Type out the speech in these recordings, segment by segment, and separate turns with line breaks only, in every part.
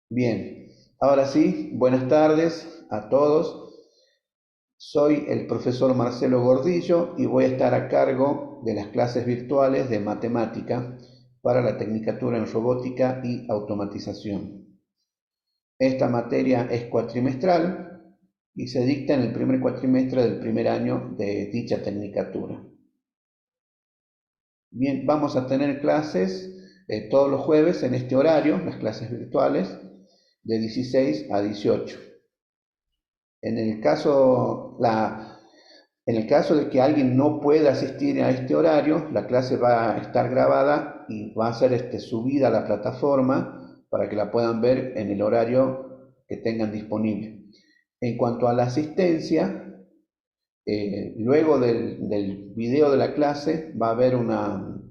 Bien, ahora sí, buenas tardes a todos. Soy el profesor Marcelo Gordillo y voy a estar a cargo de las clases virtuales de matemática para la Tecnicatura en Robótica y Automatización. Esta materia es cuatrimestral y se dicta en el primer cuatrimestre del primer año de dicha Tecnicatura. Bien, vamos a tener clases todos los jueves en este horario, las clases virtuales, de 16 a 18. En el caso, en el caso de que alguien no pueda asistir a este horario, la clase va a estar grabada y va a ser subida a la plataforma para que la puedan ver en el horario que tengan disponible. En cuanto a la asistencia, luego del video de la clase va a haber una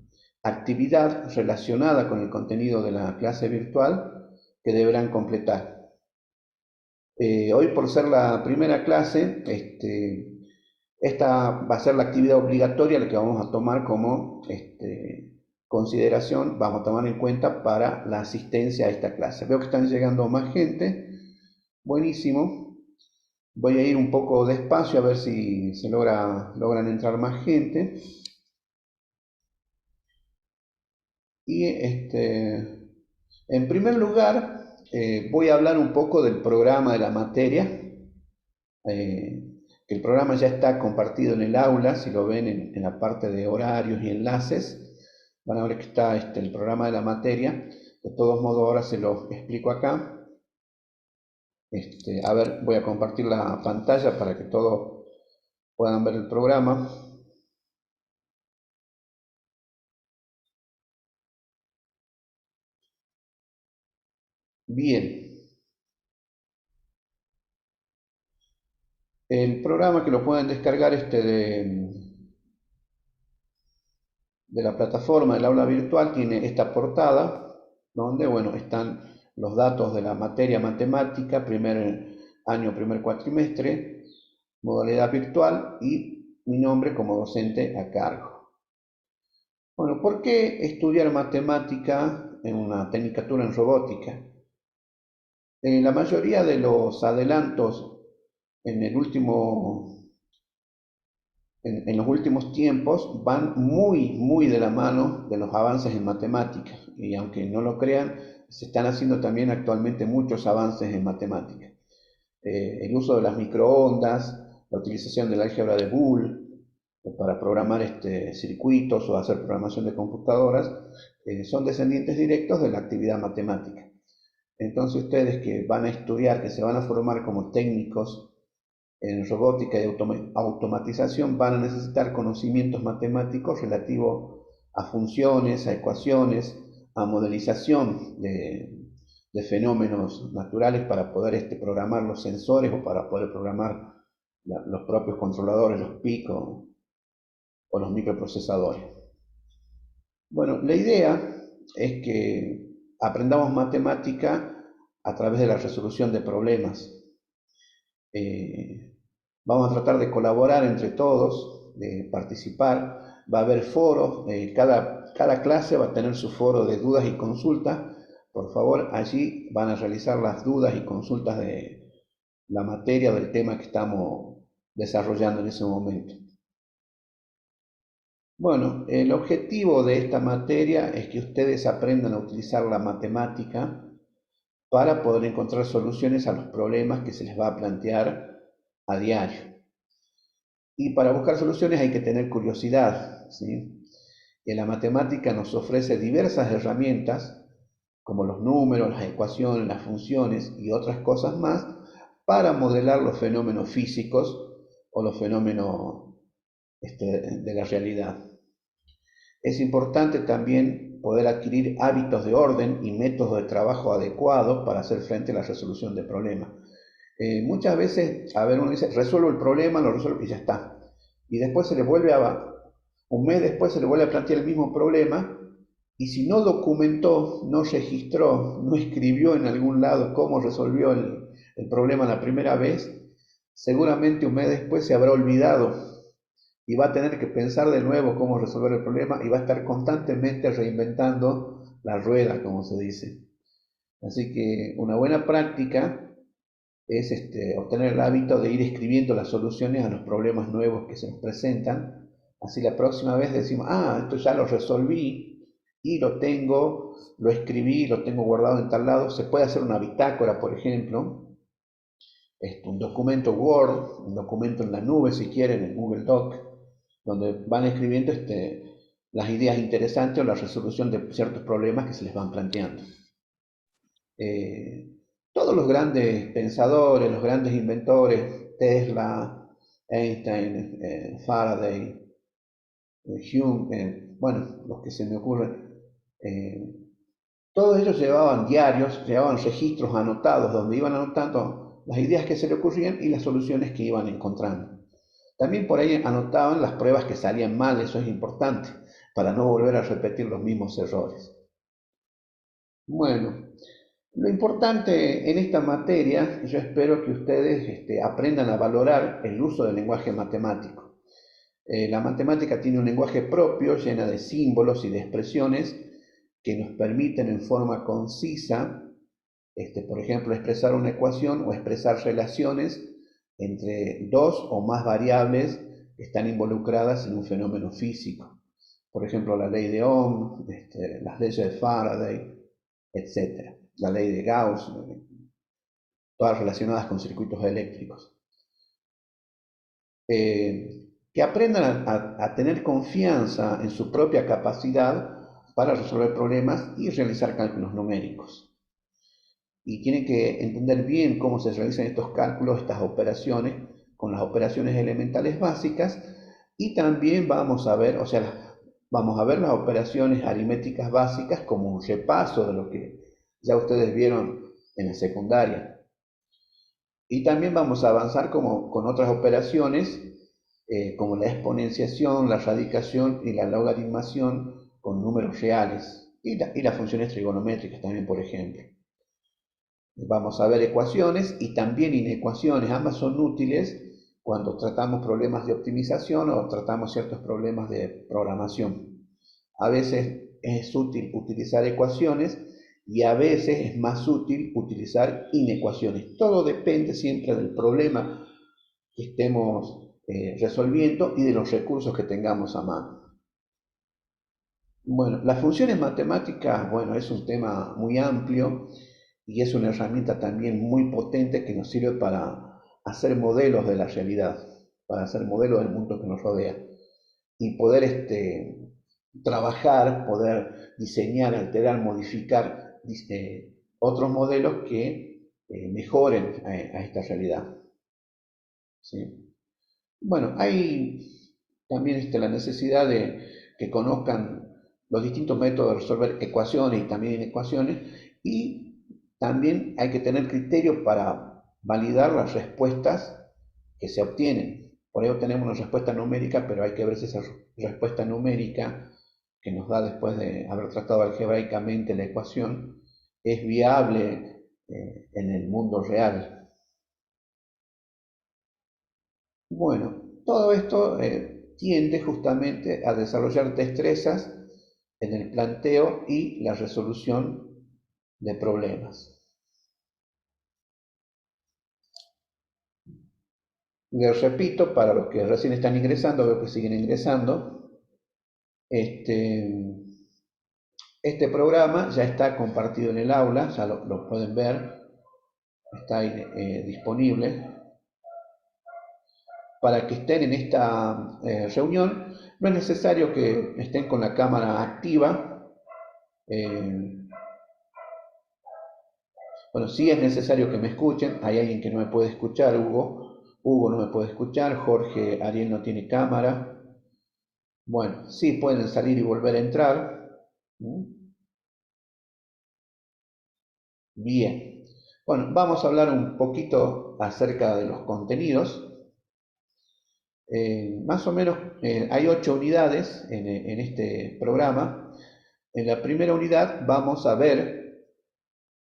actividad relacionada con el contenido de la clase virtual que deberán completar. Hoy por ser la primera clase, esta va a ser la actividad obligatoria la que vamos a tomar como consideración, vamos a tomar en cuenta para la asistencia a esta clase. Veo que están llegando más gente, buenísimo. Voy a ir un poco despacio a ver si se logran entrar más gente. Y en primer lugar, voy a hablar un poco del programa de la materia. eh, el programa ya está compartido en el aula, si lo ven en la parte de horarios y enlaces, van a ver que está el programa de la materia. De todos modos, ahora se lo explico acá. A ver, voy a compartir la pantalla para que todos puedan ver el programa. Bien, el programa que lo pueden descargar de la plataforma del aula virtual tiene esta portada donde, bueno, están los datos de la materia matemática, primer año, primer cuatrimestre, modalidad virtual y mi nombre como docente a cargo. Bueno, ¿por qué estudiar matemática en una tecnicatura en robótica? La mayoría de los adelantos en el último en los últimos tiempos van muy de la mano de los avances en matemáticas y aunque no lo crean, se están haciendo también actualmente muchos avances en matemáticas. El uso de las microondas, la utilización del álgebra de Boole para programar circuitos o hacer programación de computadoras, son descendientes directos de la actividad matemática. Entonces ustedes que van a estudiar, que se van a formar como técnicos en robótica y automatización van a necesitar conocimientos matemáticos relativos a funciones, a ecuaciones, a modelización de fenómenos naturales para poder programar los sensores o para poder programar los propios controladores, los PIC o los microprocesadores. Bueno, la idea es que aprendamos matemática a través de la resolución de problemas. Vamos a tratar de colaborar entre todos, de participar. Va a haber foros, cada clase va a tener su foro de dudas y consultas. Por favor, allí van a realizar las dudas y consultas de la materia del tema que estamos desarrollando en ese momento. Bueno, el objetivo de esta materia es que ustedes aprendan a utilizar la matemática para poder encontrar soluciones a los problemas que se les va a plantear a diario. Y para buscar soluciones hay que tener curiosidad, ¿sí? Y la matemática nos ofrece diversas herramientas, como los números, las ecuaciones, las funciones y otras cosas más, para modelar los fenómenos físicos o los fenómenos de la realidad. Es importante también poder adquirir hábitos de orden y métodos de trabajo adecuados para hacer frente a la resolución de problemas. Muchas veces, a ver, uno dice, resuelvo el problema, lo resuelvo y ya está. Y después un mes después se le vuelve a plantear el mismo problema y si no documentó, no registró, no escribió en algún lado cómo resolvió el problema la primera vez, seguramente un mes después se habrá olvidado y va a tener que pensar de nuevo cómo resolver el problema y va a estar constantemente reinventando la rueda, como se dice. Así que una buena práctica es obtener el hábito de ir escribiendo las soluciones a los problemas nuevos que se nos presentan. Así la próxima vez decimos, ah, esto ya lo resolví y lo tengo, lo escribí, lo tengo guardado en tal lado. Se puede hacer una bitácora, por ejemplo, un documento Word, un documento en la nube si quieren, en Google Doc, donde van escribiendo las ideas interesantes o la resolución de ciertos problemas que se les van planteando. Eh, Todos los grandes pensadores, los grandes inventores, Tesla, Einstein, Faraday, Hume, bueno, los que se me ocurren, eh, todos ellos llevaban diarios, llevaban registros anotados donde iban anotando las ideas que se le ocurrían y las soluciones que iban encontrando. También por ahí anotaban las pruebas que salían mal, eso es importante, para no volver a repetir los mismos errores. Bueno, lo importante en esta materia, yo espero que ustedes aprendan a valorar el uso del lenguaje matemático. La matemática tiene un lenguaje propio, llena de símbolos y de expresiones que nos permiten en forma concisa, por ejemplo, expresar una ecuación o expresar relaciones entre dos o más variables que están involucradas en un fenómeno físico. Por ejemplo, la ley de Ohm, las leyes de Faraday, etcétera. La ley de Gauss, todas relacionadas con circuitos eléctricos. Que aprendan a tener confianza en su propia capacidad para resolver problemas y realizar cálculos numéricos. Y tienen que entender bien cómo se realizan estos cálculos, estas operaciones, con las operaciones elementales básicas, y también vamos a ver, o sea, vamos a ver las operaciones aritméticas básicas como un repaso de lo que ya ustedes vieron en la secundaria. Y también vamos a avanzar con otras operaciones, como la exponenciación, la radicación y la logaritmación con números reales, y las funciones trigonométricas también, por ejemplo. Vamos a ver ecuaciones y también inecuaciones, ambas son útiles cuando tratamos problemas de optimización o tratamos ciertos problemas de programación. A veces es útil utilizar ecuaciones y a veces es más útil utilizar inecuaciones. Todo depende siempre del problema que estemos resolviendo y de los recursos que tengamos a mano. Bueno, las funciones matemáticas, bueno, es un tema muy amplio y es una herramienta también muy potente que nos sirve para hacer modelos de la realidad, para hacer modelos del mundo que nos rodea y poder trabajar, poder diseñar, alterar, modificar otros modelos que mejoren a esta realidad. ¿Sí? Bueno, hay también la necesidad de que conozcan los distintos métodos de resolver ecuaciones y también inecuaciones, y también hay que tener criterio para validar las respuestas que se obtienen. Por ello tenemos una respuesta numérica, pero hay que ver si esa respuesta numérica que nos da después de haber tratado algebraicamente la ecuación es viable en el mundo real. Bueno, todo esto tiende justamente a desarrollar destrezas en el planteo y la resolución de problemas. Les repito, para los que recién están ingresando, veo que siguen ingresando, este, este programa ya está compartido en el aula, ya lo pueden ver, está ahí, disponible. Para que estén en esta reunión, no es necesario que estén con la cámara activa. Bueno, sí es necesario que me escuchen. Hay alguien que no me puede escuchar, Hugo. Hugo no me puede escuchar. Jorge Ariel no tiene cámara. Bueno, sí pueden salir y volver a entrar. Bien. Bueno, vamos a hablar un poquito acerca de los contenidos. Más o menos hay 8 unidades en este programa. En la primera unidad vamos a ver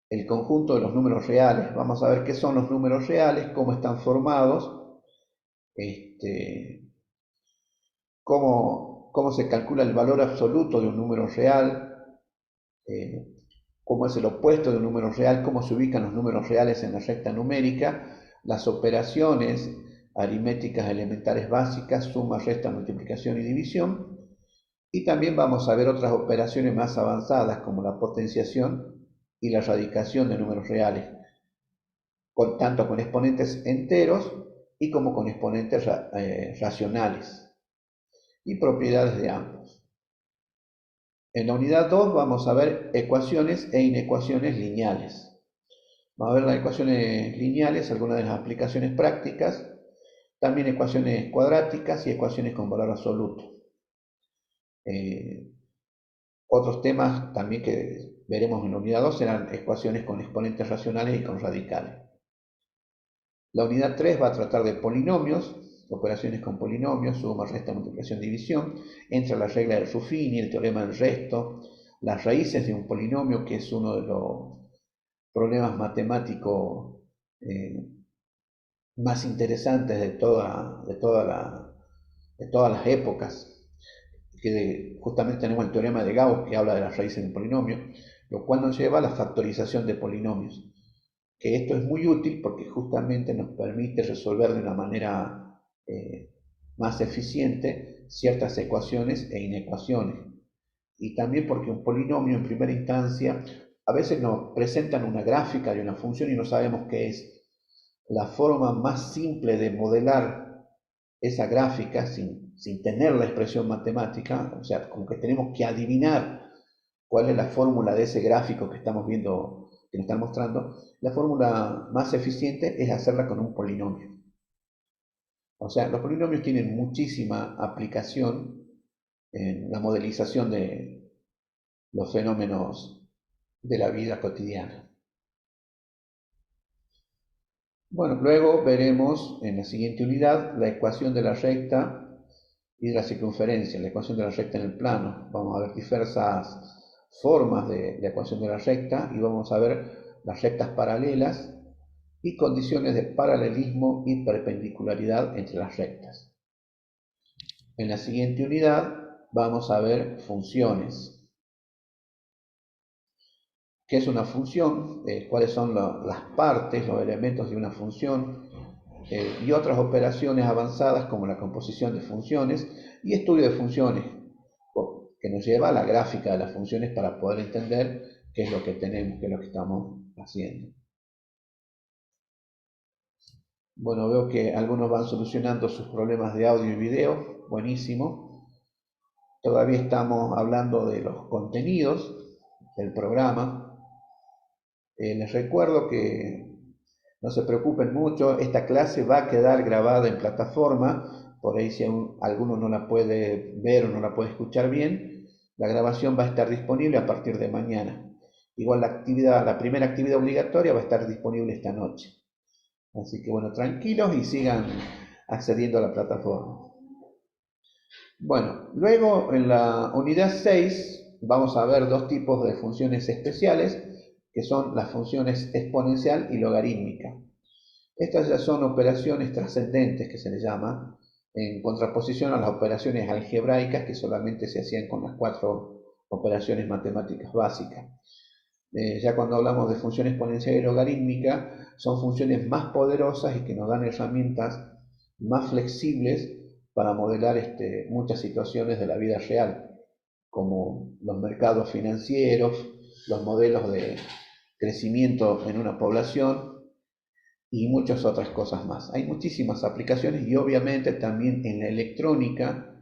el conjunto de los números reales. Vamos a ver qué son los números reales, cómo están formados, cómo se calcula el valor absoluto de un número real, cómo es el opuesto de un número real, cómo se ubican los números reales en la recta numérica, las operaciones aritméticas elementales básicas, suma, resta, multiplicación y división. Y también vamos a ver otras operaciones más avanzadas como la potenciación y la radicación de números reales, tanto con exponentes enteros y como con exponentes racionales y propiedades de ambos. En la unidad 2 vamos a ver ecuaciones e inecuaciones lineales. Vamos a ver las ecuaciones lineales, algunas de las aplicaciones prácticas, también ecuaciones cuadráticas y ecuaciones con valor absoluto. Otros temas también que veremos en la unidad 2 serán ecuaciones con exponentes racionales y con radicales. La unidad 3 va a tratar de polinomios, operaciones con polinomios, suma, resta, multiplicación, división. Entra la regla del Ruffini, el teorema del resto, las raíces de un polinomio, que es uno de los problemas matemáticos más interesantes de todas las épocas, que justamente tenemos el teorema de Gauss que habla de las raíces de un polinomio, lo cual nos lleva a la factorización de polinomios, que esto es muy útil porque justamente nos permite resolver de una manera más eficiente ciertas ecuaciones e inecuaciones, y también porque un polinomio en primera instancia a veces nos presentan una gráfica de una función y no sabemos qué es. La forma más simple de modelar esa gráfica sin tener la expresión matemática, o sea, como que tenemos que adivinar cuál es la fórmula de ese gráfico que estamos viendo, que nos están mostrando, la fórmula más eficiente es hacerla con un polinomio. O sea, los polinomios tienen muchísima aplicación en la modelización de los fenómenos de la vida cotidiana. Bueno, luego veremos en la siguiente unidad la ecuación de la recta y de la circunferencia, la ecuación de la recta en el plano. Vamos a ver diversas formas de la ecuación de la recta y vamos a ver las rectas paralelas y condiciones de paralelismo y perpendicularidad entre las rectas. En la siguiente unidad vamos a ver funciones. ¿Qué es una función? ¿Cuáles son las partes, los elementos de una función? Y otras operaciones avanzadas como la composición de funciones y estudio de funciones, que nos lleva a la gráfica de las funciones para poder entender qué es lo que tenemos, qué es lo que estamos haciendo. Bueno, veo que algunos van solucionando sus problemas de audio y video, buenísimo. Todavía estamos hablando de los contenidos del programa. Les recuerdo que no se preocupen mucho, esta clase va a quedar grabada en plataforma, por ahí si alguno no la puede ver o no la puede escuchar bien, la grabación va a estar disponible a partir de mañana. Igual la primera actividad obligatoria va a estar disponible esta noche. Así que bueno, tranquilos y sigan accediendo a la plataforma. Bueno, luego en la unidad 6 vamos a ver dos tipos de funciones especiales, que son las funciones exponencial y logarítmica. Estas ya son operaciones trascendentes, que se les llama, en contraposición a las operaciones algebraicas que solamente se hacían con las 4 operaciones matemáticas básicas. Ya cuando hablamos de función exponencial y logarítmica, son funciones más poderosas y que nos dan herramientas más flexibles para modelar muchas situaciones de la vida real, como los mercados financieros, los modelos de crecimiento en una población y muchas otras cosas más. Hay muchísimas aplicaciones y obviamente también en la electrónica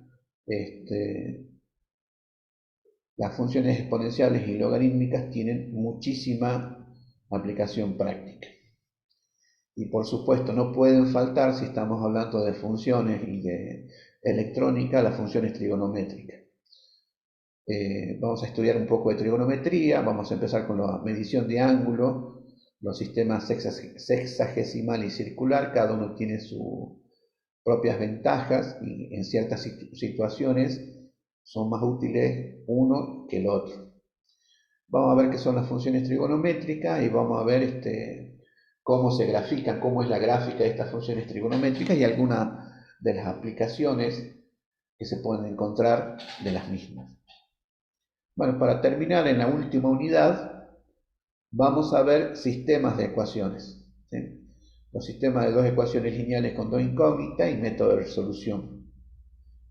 las funciones exponenciales y logarítmicas tienen muchísima aplicación práctica. Y por supuesto no pueden faltar, si estamos hablando de funciones y de electrónica, las funciones trigonométricas. Vamos a estudiar un poco de trigonometría, vamos a empezar con la medición de ángulo, los sistemas sexagesimal y circular, cada uno tiene sus propias ventajas y en ciertas situaciones son más útiles uno que el otro. Vamos a ver qué son las funciones trigonométricas y vamos a ver cómo se grafican, cómo es la gráfica de estas funciones trigonométricas y algunas de las aplicaciones que se pueden encontrar de las mismas. Bueno, para terminar en la última unidad vamos a ver sistemas de ecuaciones, ¿sí? Los sistemas de dos ecuaciones lineales con dos incógnitas y método de resolución.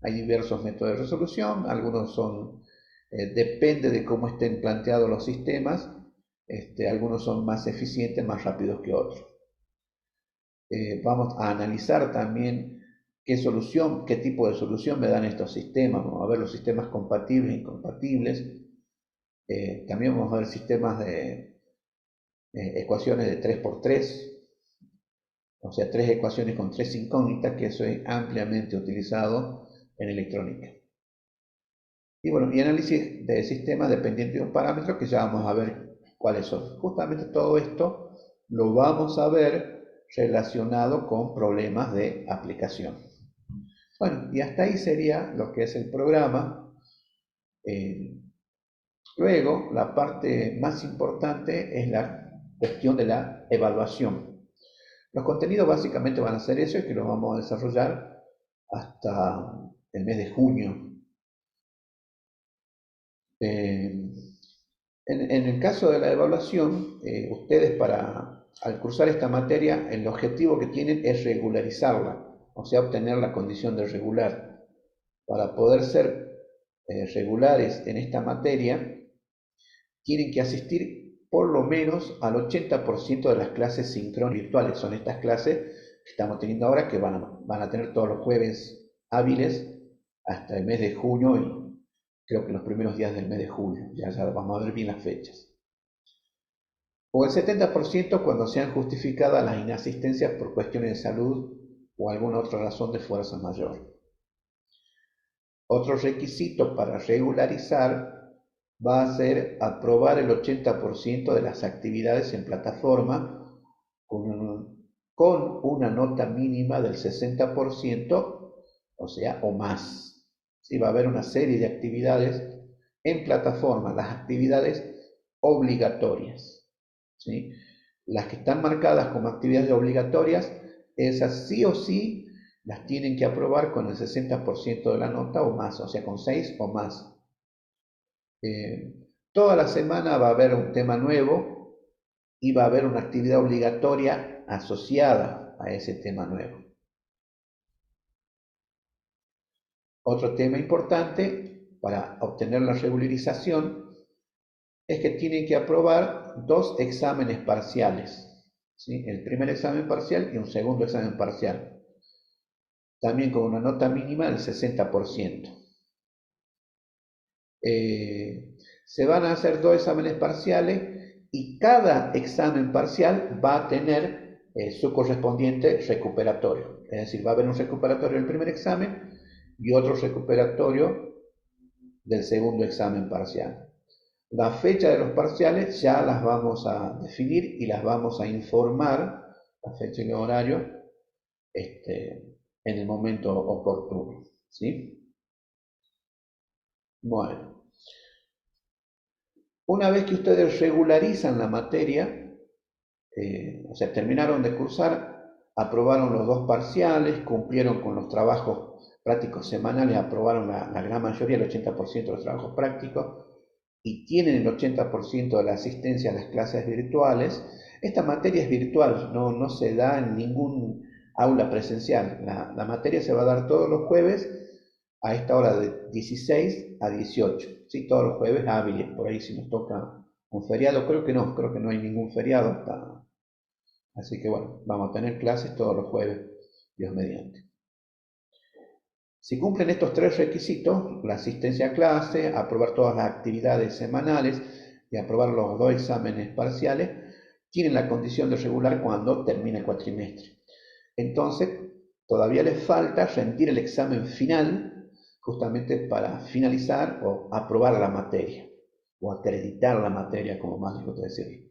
Hay diversos métodos de resolución, algunos son, depende de cómo estén planteados los sistemas, algunos son más eficientes, más rápidos que otros. Vamos a analizar también qué solución, qué tipo de solución me dan estos sistemas. Vamos a ver los sistemas compatibles e incompatibles. También vamos a ver sistemas de ecuaciones de 3 por 3, o sea, tres ecuaciones con tres incógnitas, que eso es ampliamente utilizado en electrónica. Y bueno, y análisis de sistemas dependientes de un parámetro, que ya vamos a ver cuáles son. Justamente todo esto lo vamos a ver relacionado con problemas de aplicación. Bueno, y hasta ahí sería lo que es el programa. Luego, la parte más importante es la cuestión de la evaluación. Los contenidos básicamente van a ser eso, y que lo vamos a desarrollar hasta el mes de junio. En el caso de la evaluación, ustedes al cursar esta materia, el objetivo que tienen es regularizarla, o sea, obtener la condición de regular. Para poder ser regulares en esta materia, tienen que asistir por lo menos al 80% de las clases sincrónicas virtuales. Son estas clases que estamos teniendo ahora, que van a tener todos los jueves hábiles hasta el mes de junio, y creo que los primeros días del mes de julio. Ya vamos a ver bien las fechas. O el 70% cuando sean justificadas las inasistencias por cuestiones de salud o alguna otra razón de fuerza mayor. Otro requisito para regularizar va a ser aprobar el 80% de las actividades en plataforma con una nota mínima del 60%, o sea, o más. ¿Sí? Va a haber una serie de actividades en plataforma, las actividades obligatorias, ¿sí? Las que están marcadas como actividades obligatorias, esas sí o sí las tienen que aprobar con el 60% de la nota o más, o sea, con 6 o más. Toda la semana va a haber un tema nuevo y va a haber una actividad obligatoria asociada a ese tema nuevo. Otro tema importante para obtener la regularización es que tienen que aprobar dos exámenes parciales, ¿sí? El primer examen parcial y un segundo examen parcial, también con una nota mínima del 60%. Se van a hacer dos exámenes parciales y cada examen parcial va a tener su correspondiente recuperatorio. Es decir, va a haber un recuperatorio del primer examen y otro recuperatorio del segundo examen parcial. La fecha de los parciales ya las vamos a definir y las vamos a informar, la fecha y el horario, en el momento oportuno, ¿sí? Bueno, una vez que ustedes regularizan la materia, o sea, terminaron de cursar, aprobaron los dos parciales, cumplieron con los trabajos prácticos semanales, aprobaron la gran mayoría, el 80% de los trabajos prácticos, y tienen el 80% de la asistencia a las clases virtuales. Esta materia es virtual, no se da en ningún aula presencial. La materia se va a dar todos los jueves a esta hora de 16 a 18, ¿sí? Todos los jueves hábiles, por ahí si nos toca un feriado, creo que no hay ningún feriado hasta. Así que bueno, vamos a tener clases todos los jueves, Dios mediante. Si cumplen estos tres requisitos, la asistencia a clase, aprobar todas las actividades semanales y aprobar los dos exámenes parciales, tienen la condición de regular cuando termine el cuatrimestre. Entonces, todavía les falta rendir el examen final, justamente para finalizar o aprobar la materia, o acreditar la materia, como más les gusta decir.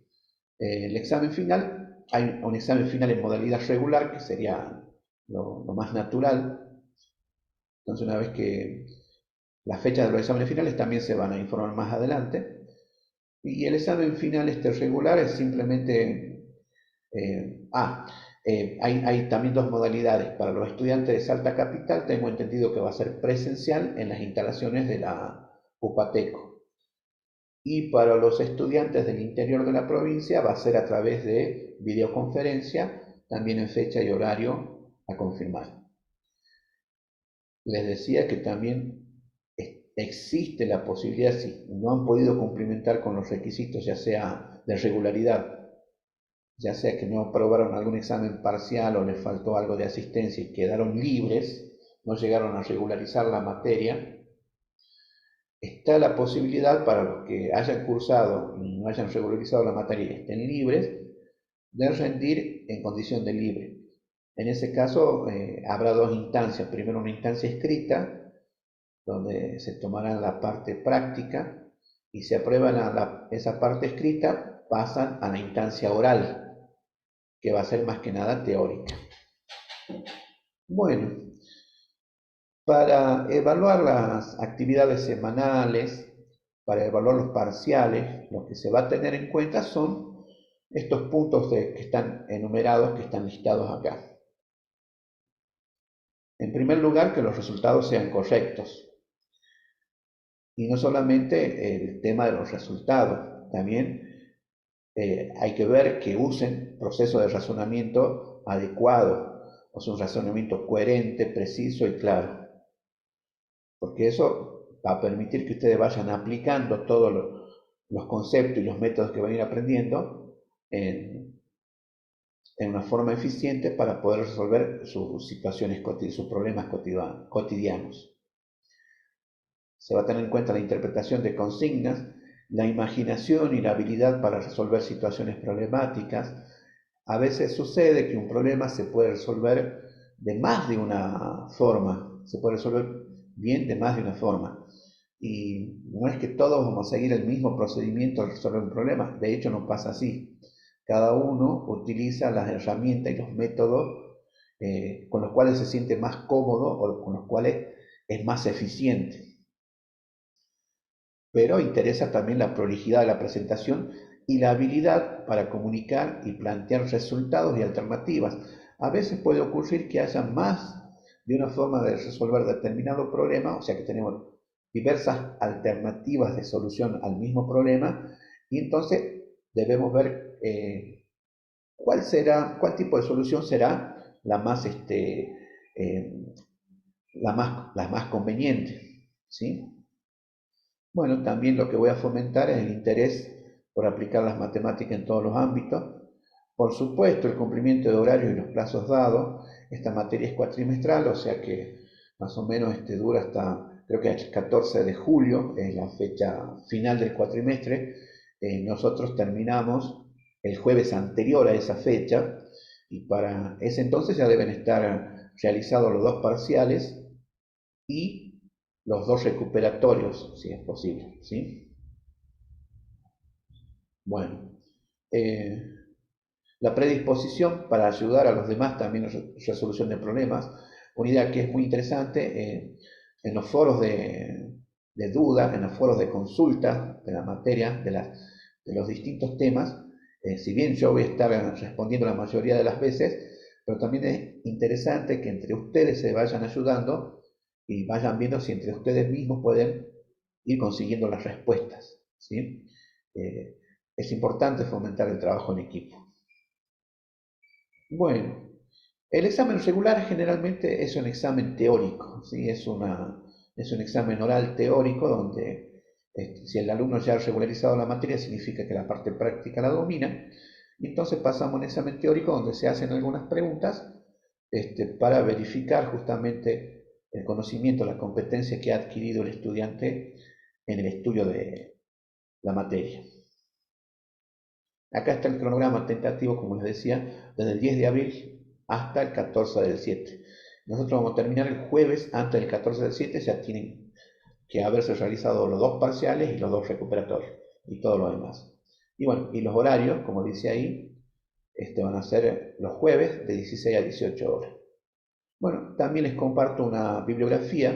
El examen final, hay un examen final en modalidad regular, que sería lo más natural. Entonces, una vez que las fechas de los exámenes finales también se van a informar más adelante. Y el examen final regular es simplemente... hay también dos modalidades. Para los estudiantes de Salta Capital, tengo entendido que va a ser presencial en las instalaciones de la UPATECO. y para los estudiantes del interior de la provincia va a ser a través de videoconferencia, también en fecha y horario a confirmar. Les decía que también existe la posibilidad, si no han podido cumplimentar con los requisitos, ya sea de regularidad, ya sea que no aprobaron algún examen parcial o les faltó algo de asistencia y quedaron libres, no llegaron a regularizar la materia, está la posibilidad para los que hayan cursado y no hayan regularizado la materia y estén libres, de rendir en condición de libre. En ese caso habrá dos instancias. Primero una instancia escrita, donde se tomará la parte práctica y si aprueban esa parte escrita, pasan a la instancia oral, que va a ser más que nada teórica. Bueno, para evaluar las actividades semanales, para evaluar los parciales, lo que se va a tener en cuenta son estos puntos que están enumerados, que están listados acá. En primer lugar, que los resultados sean correctos. Y no solamente el tema de los resultados, también hay que ver que usen procesos de razonamiento adecuado, o sea, un razonamiento coherente, preciso y claro. Porque eso va a permitir que ustedes vayan aplicando todos los conceptos y los métodos que van a ir aprendiendo en una forma eficiente para poder resolver sus situaciones, sus problemas cotidianos. Se va a tener en cuenta la interpretación de consignas, la imaginación y la habilidad para resolver situaciones problemáticas. A veces sucede que un problema se puede resolver de más de una forma, se puede resolver bien de más de una forma. Y no es que todos vamos a seguir el mismo procedimiento al resolver un problema, de hecho no pasa así. Cada uno utiliza las herramientas y los métodos con los cuales se siente más cómodo o con los cuales es más eficiente. Pero interesa también la prolijidad de la presentación y la habilidad para comunicar y plantear resultados y alternativas. A veces puede ocurrir que haya más de una forma de resolver determinado problema, o sea que tenemos diversas alternativas de solución al mismo problema y entonces debemos ver cuál tipo de solución será la más, la más conveniente, ¿sí? Bueno, también lo que voy a fomentar es el interés por aplicar las matemáticas en todos los ámbitos. Por supuesto, el cumplimiento de horarios y los plazos dados. Esta materia es cuatrimestral, o sea que más o menos dura hasta, creo que el 14 de julio, es la fecha final del cuatrimestre. Nosotros terminamos el jueves anterior a esa fecha y para ese entonces ya deben estar realizados los dos parciales y los dos recuperatorios, si es posible, ¿sí? Bueno, eh, la predisposición para ayudar a los demás también en resolución de problemas, una idea que es muy interesante en los foros de duda, en los foros de consulta de la materia, de los distintos temas, si bien yo voy a estar respondiendo la mayoría de las veces, pero también es interesante que entre ustedes se vayan ayudando y vayan viendo si entre ustedes mismos pueden ir consiguiendo las respuestas, ¿sí? Es importante fomentar el trabajo en equipo. Bueno, el examen regular generalmente es un examen teórico, ¿sí? Es un examen oral teórico donde si el alumno ya ha regularizado la materia significa que la parte práctica la domina y entonces pasamos a un examen teórico donde se hacen algunas preguntas para verificar justamente el conocimiento, la competencia que ha adquirido el estudiante en el estudio de la materia. Acá está el cronograma tentativo, como les decía, desde el 10 de abril hasta el 14 del 7. Nosotros vamos a terminar el jueves antes del 14 del 7, ya tienen que haberse realizado los dos parciales y los dos recuperatorios y todo lo demás. Y bueno, y los horarios, como dice ahí, van a ser los jueves de 16 a 18 horas. Bueno, también les comparto una bibliografía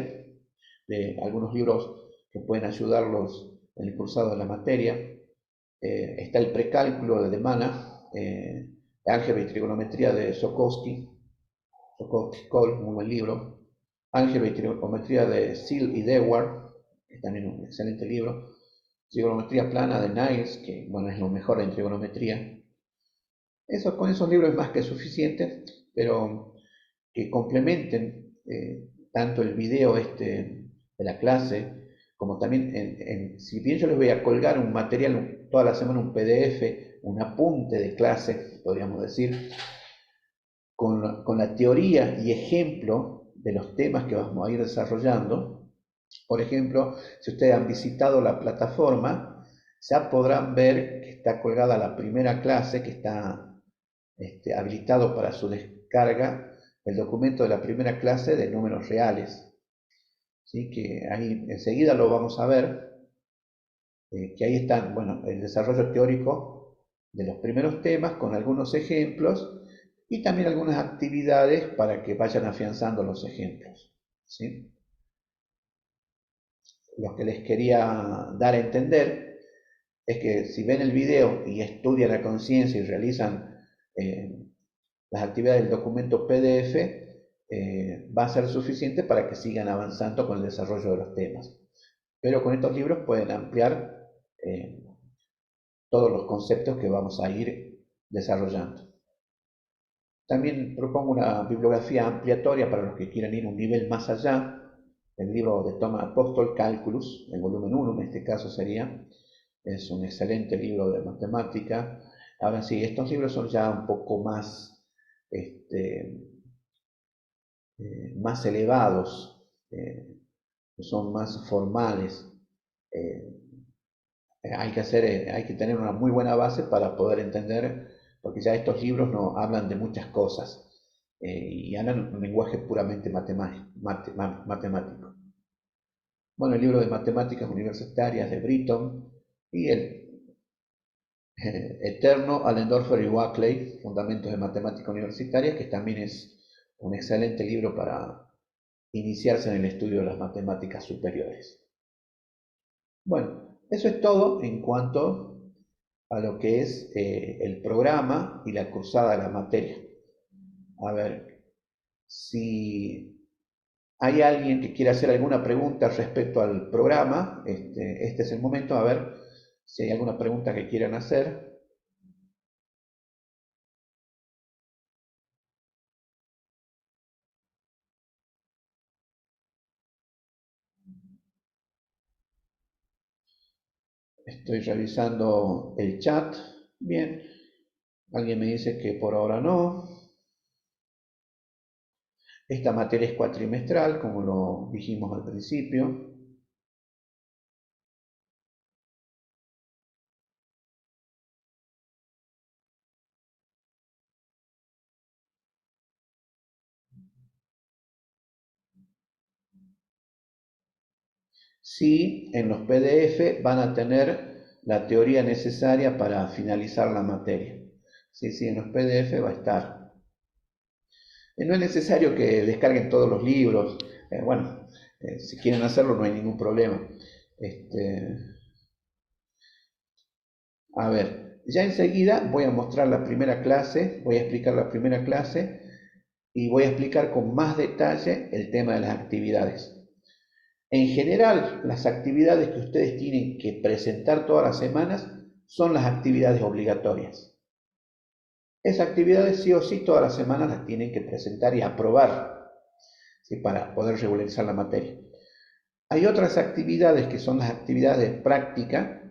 de algunos libros que pueden ayudarlos en el cursado de la materia. Está el precálculo de Demana, álgebra y trigonometría de Sokowski Cole, muy buen libro. Álgebra y trigonometría de Seal y Dewar, que también es un excelente libro. Trigonometría plana de Niles, que bueno, es lo mejor en trigonometría. Eso, con esos libros es más que suficiente, pero que complementen tanto el video de la clase, como también, si bien yo les voy a colgar un material toda la semana, un PDF, un apunte de clase, podríamos decir, con la teoría y ejemplo de los temas que vamos a ir desarrollando. Por ejemplo, si ustedes han visitado la plataforma, ya podrán ver que está colgada la primera clase, que está habilitado para su descarga, el documento de la primera clase de números reales. ¿Sí? Que ahí enseguida lo vamos a ver, que ahí están, bueno, el desarrollo teórico de los primeros temas con algunos ejemplos y también algunas actividades para que vayan afianzando los ejemplos. ¿Sí? Lo que les quería dar a entender es que si ven el video y estudian la conciencia y realizan las actividades del documento PDF, va a ser suficiente para que sigan avanzando con el desarrollo de los temas. Pero con estos libros pueden ampliar todos los conceptos que vamos a ir desarrollando. También propongo una bibliografía ampliatoria para los que quieran ir un nivel más allá. El libro de Thomas Apostol, Calculus, el volumen 1 en este caso sería, es un excelente libro de matemática. Ahora sí, estos libros son ya un poco más, más elevados, son más formales. Hay que tener una muy buena base para poder entender, porque ya estos libros no hablan de muchas cosas y hablan un lenguaje puramente matemático. Bueno, el libro de matemáticas universitarias de Britton y el eterno Allendorfer y Wackley, Fundamentos de Matemática Universitaria, que también es un excelente libro para iniciarse en el estudio de las matemáticas superiores. Bueno, eso es todo en cuanto a lo que es el programa y la cursada de la materia. A ver, si hay alguien que quiera hacer alguna pregunta respecto al programa, este es el momento, a ver si hay alguna pregunta que quieran hacer. Estoy revisando el chat. Bien, alguien me dice que por ahora no. Esta materia es cuatrimestral, como lo dijimos al principio. Sí, en los PDF van a tener la teoría necesaria para finalizar la materia. Sí, sí, en los PDF va a estar. No es necesario que descarguen todos los libros. Bueno, si quieren hacerlo no hay ningún problema. Este, a ver, ya enseguida voy a mostrar la primera clase, voy a explicar la primera clase y voy a explicar con más detalle el tema de las actividades. En general, las actividades que ustedes tienen que presentar todas las semanas son las actividades obligatorias. Esas actividades sí o sí todas las semanas las tienen que presentar y aprobar, ¿sí? Para poder regularizar la materia. Hay otras actividades que son las actividades de práctica,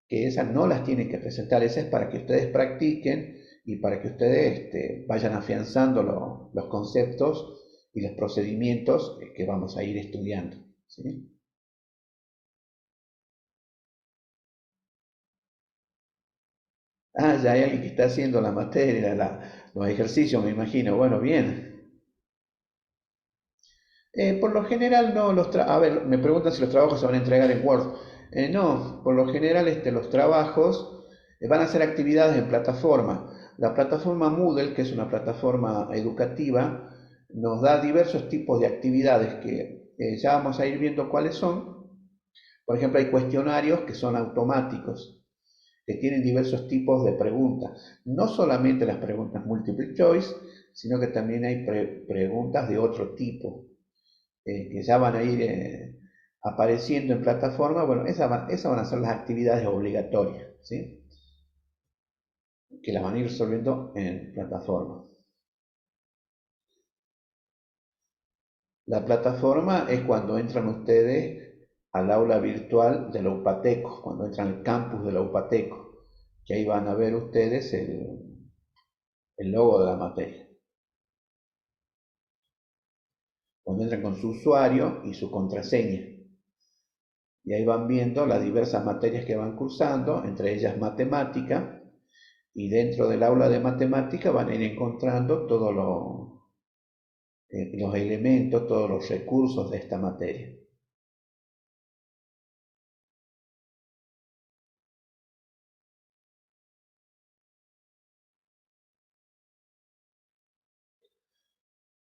que esas no las tienen que presentar, esas es para que ustedes practiquen y para que ustedes vayan afianzando los conceptos y los procedimientos que vamos a ir estudiando. ¿Sí? Ah, ya hay alguien que está haciendo la materia, los ejercicios, me imagino. Bueno, bien. Por lo general no, a ver, me preguntan si los trabajos se van a entregar en Word. No, por lo general los trabajos van a ser actividades en plataforma. La plataforma Moodle, que es una plataforma educativa, nos da diversos tipos de actividades que ya vamos a ir viendo cuáles son. Por ejemplo, hay cuestionarios que son automáticos, que tienen diversos tipos de preguntas. No solamente las preguntas multiple choice, sino que también hay preguntas de otro tipo que ya van a ir apareciendo en plataforma, bueno, esas van a ser las actividades obligatorias, ¿sí? Que las van a ir resolviendo en plataforma. La plataforma es cuando entran ustedes al aula virtual de la UPATECO, cuando entran al campus de la UPATECO, que ahí van a ver ustedes el logo de la materia. Cuando entran con su usuario y su contraseña. Y ahí van viendo las diversas materias que van cursando, entre ellas matemática, y dentro del aula de matemática van a ir encontrando todos los elementos, todos los recursos de esta materia.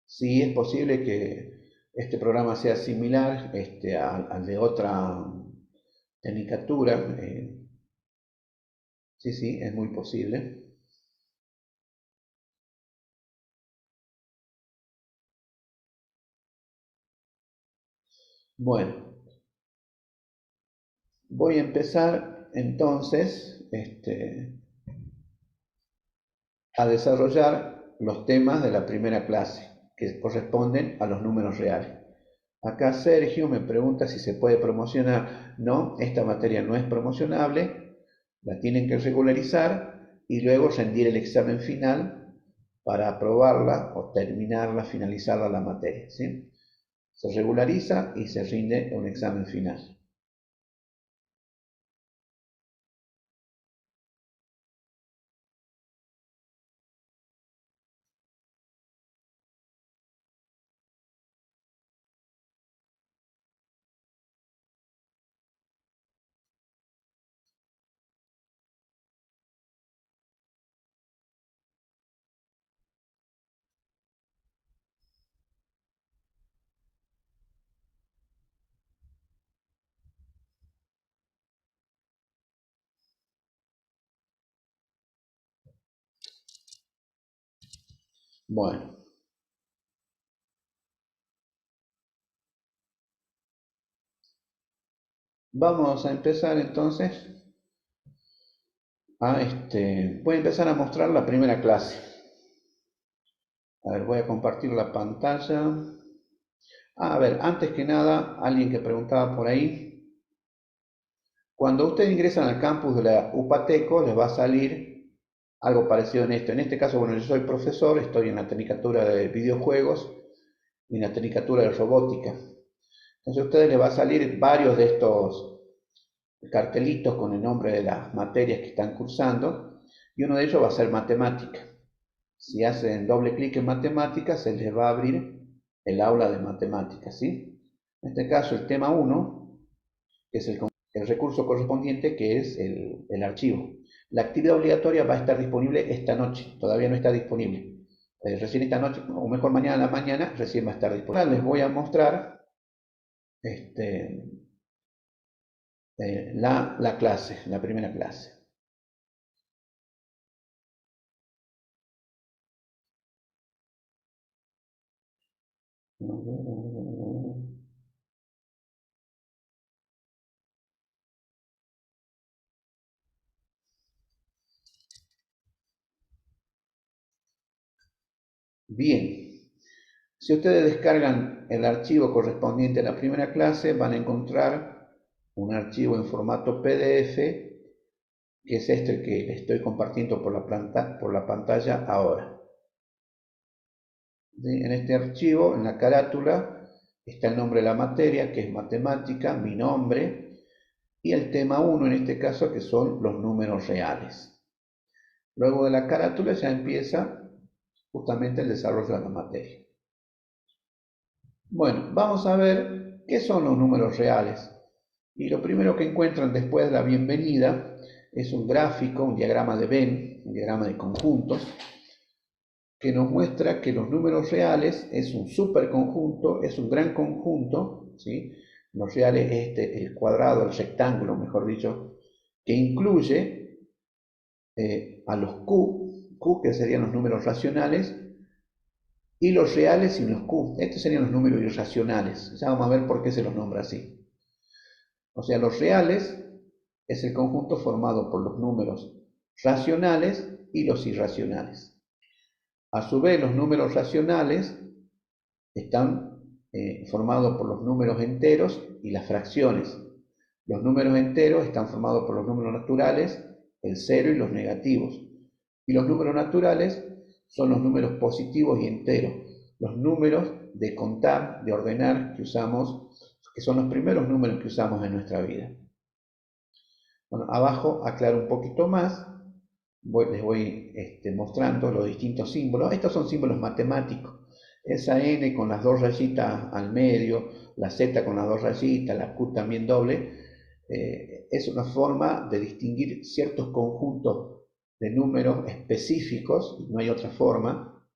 Sí, es posible que este programa sea similar al de otra tecnicatura. Sí, sí, es muy posible. Bueno, voy a empezar entonces a desarrollar los temas de la primera clase, que corresponden a los números reales. Acá Sergio me pregunta si se puede promocionar. No, esta materia no es promocionable, la tienen que regularizar y luego rendir el examen final para aprobarla o terminarla, finalizarla la materia, ¿sí? Se regulariza y se rinde un examen final. Bueno, vamos a empezar entonces voy a empezar a mostrar la primera clase. A ver, voy a compartir la pantalla. A ver, antes que nada, alguien que preguntaba por ahí, cuando ustedes ingresan al campus de la UPATECO, les va a salir algo parecido en esto. En este caso, bueno, yo soy profesor, estoy en la tecnicatura de videojuegos y en la tecnicatura de robótica. Entonces a ustedes les va a salir varios de estos cartelitos con el nombre de las materias que están cursando y uno de ellos va a ser matemática. Si hacen doble clic en matemáticas, se les va a abrir el aula de matemáticas, ¿sí? En este caso, el tema 1, que es el recurso correspondiente, que es el archivo. La actividad obligatoria va a estar disponible esta noche, todavía no está disponible. Recién esta noche, o mejor mañana a la mañana, recién va a estar disponible. Les voy a mostrar la clase, la primera clase. Bien, si ustedes descargan el archivo correspondiente a la primera clase, van a encontrar un archivo en formato PDF, que es este que les estoy compartiendo por la pantalla ahora. ¿Sí? En este archivo, en la carátula, está el nombre de la materia, que es matemática, mi nombre, y el tema 1 en este caso, que son los números reales. Luego de la carátula ya empieza justamente el desarrollo de la materia. Bueno, vamos a ver qué son los números reales. Y lo primero que encuentran después de la bienvenida es un gráfico, un diagrama de Venn, un diagrama de conjuntos, que nos muestra que los números reales es un superconjunto, es un gran conjunto, ¿sí? Los reales es el cuadrado, el rectángulo, mejor dicho, que incluye a los Q, que serían los números racionales, y los reales sin los Q. Estos serían los números irracionales. Ya vamos a ver por qué se los nombra así. O sea, los reales es el conjunto formado por los números racionales y los irracionales. A su vez, los números racionales están formados por los números enteros y las fracciones. Los números enteros están formados por los números naturales, el cero y los negativos. Y los números naturales son los números positivos y enteros, los números de contar, de ordenar que usamos, que son los primeros números que usamos en nuestra vida. Bueno, abajo aclaro un poquito más, les voy mostrando los distintos símbolos. Estos son símbolos matemáticos. Esa N con las dos rayitas al medio, la Z con las dos rayitas, la Q también doble, es una forma de distinguir ciertos conjuntos de números específicos, no hay otra forma.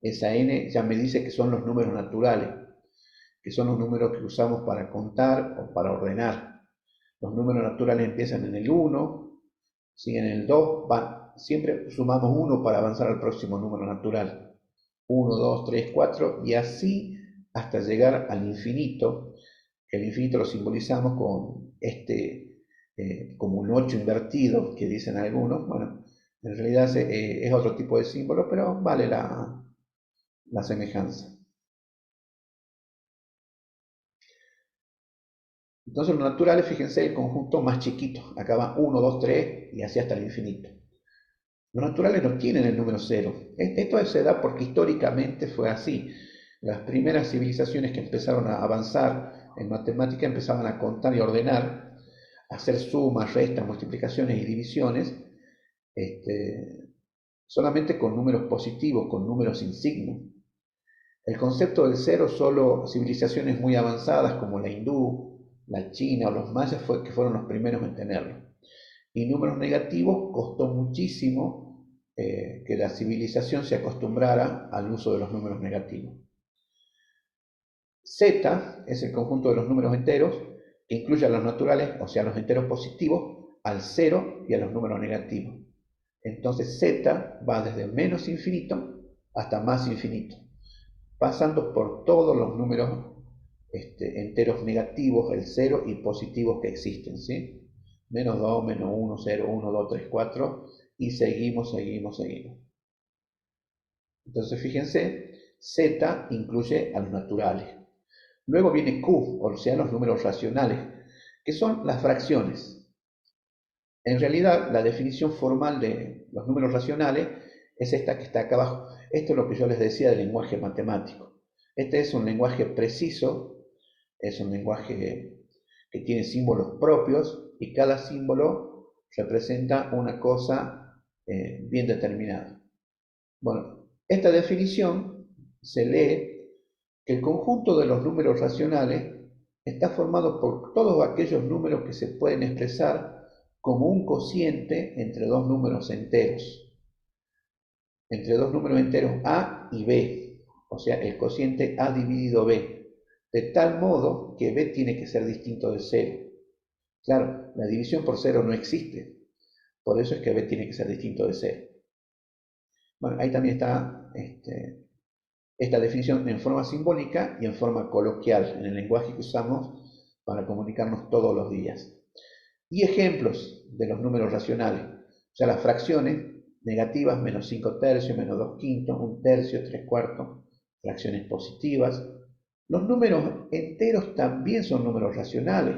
Esa N ya me dice que son los números naturales, que son los números que usamos para contar o para ordenar. Los números naturales empiezan en el 1, siguen en el 2, siempre sumamos 1 para avanzar al próximo número natural. 1, 2, 3, 4 y así hasta llegar al infinito. El infinito lo simbolizamos con como un 8 invertido, que dicen algunos. Bueno, en realidad es otro tipo de símbolo, pero vale la semejanza. Entonces los naturales, fíjense, el conjunto más chiquito. Acá va 1, 2, 3 y así hasta el infinito. Los naturales no tienen el número 0. Esto se da porque históricamente fue así. Las primeras civilizaciones que empezaron a avanzar en matemática empezaban a contar y ordenar, a hacer sumas, restas, multiplicaciones y divisiones, solamente con números positivos, con números sin signo. El concepto del cero solo civilizaciones muy avanzadas como la hindú, la china o los mayas que fueron los primeros en tenerlo. Y números negativos costó muchísimo que la civilización se acostumbrara al uso de los números negativos. Z es el conjunto de los números enteros que incluye a los naturales, o sea, a los enteros positivos, al 0 y a los números negativos. Entonces Z va desde menos infinito hasta más infinito, pasando por todos los números enteros negativos, el 0 y positivos que existen, ¿sí? Menos 2, menos 1, 0, 1, 2, 3, 4 y seguimos. Entonces fíjense, Z incluye a los naturales. Luego viene Q, o sea, los números racionales, que son las fracciones. En realidad, la definición formal de los números racionales es esta que está acá abajo. Esto es lo que yo les decía del lenguaje matemático. Este es un lenguaje preciso, es un lenguaje que tiene símbolos propios y cada símbolo representa una cosa bien determinada. Bueno, esta definición se lee que el conjunto de los números racionales está formado por todos aquellos números que se pueden expresar como un cociente entre dos números enteros. Entre dos números enteros A y B. O sea, el cociente A dividido B. De tal modo que B tiene que ser distinto de 0. Claro, la división por 0 no existe. Por eso es que B tiene que ser distinto de 0. Bueno, ahí también está esta definición en forma simbólica y en forma coloquial, en el lenguaje que usamos para comunicarnos todos los días. Y ejemplos de los números racionales, o sea, las fracciones negativas, menos 5 tercios, menos 2 quintos, 1 tercio, 3 cuartos, fracciones positivas. Los números enteros también son números racionales.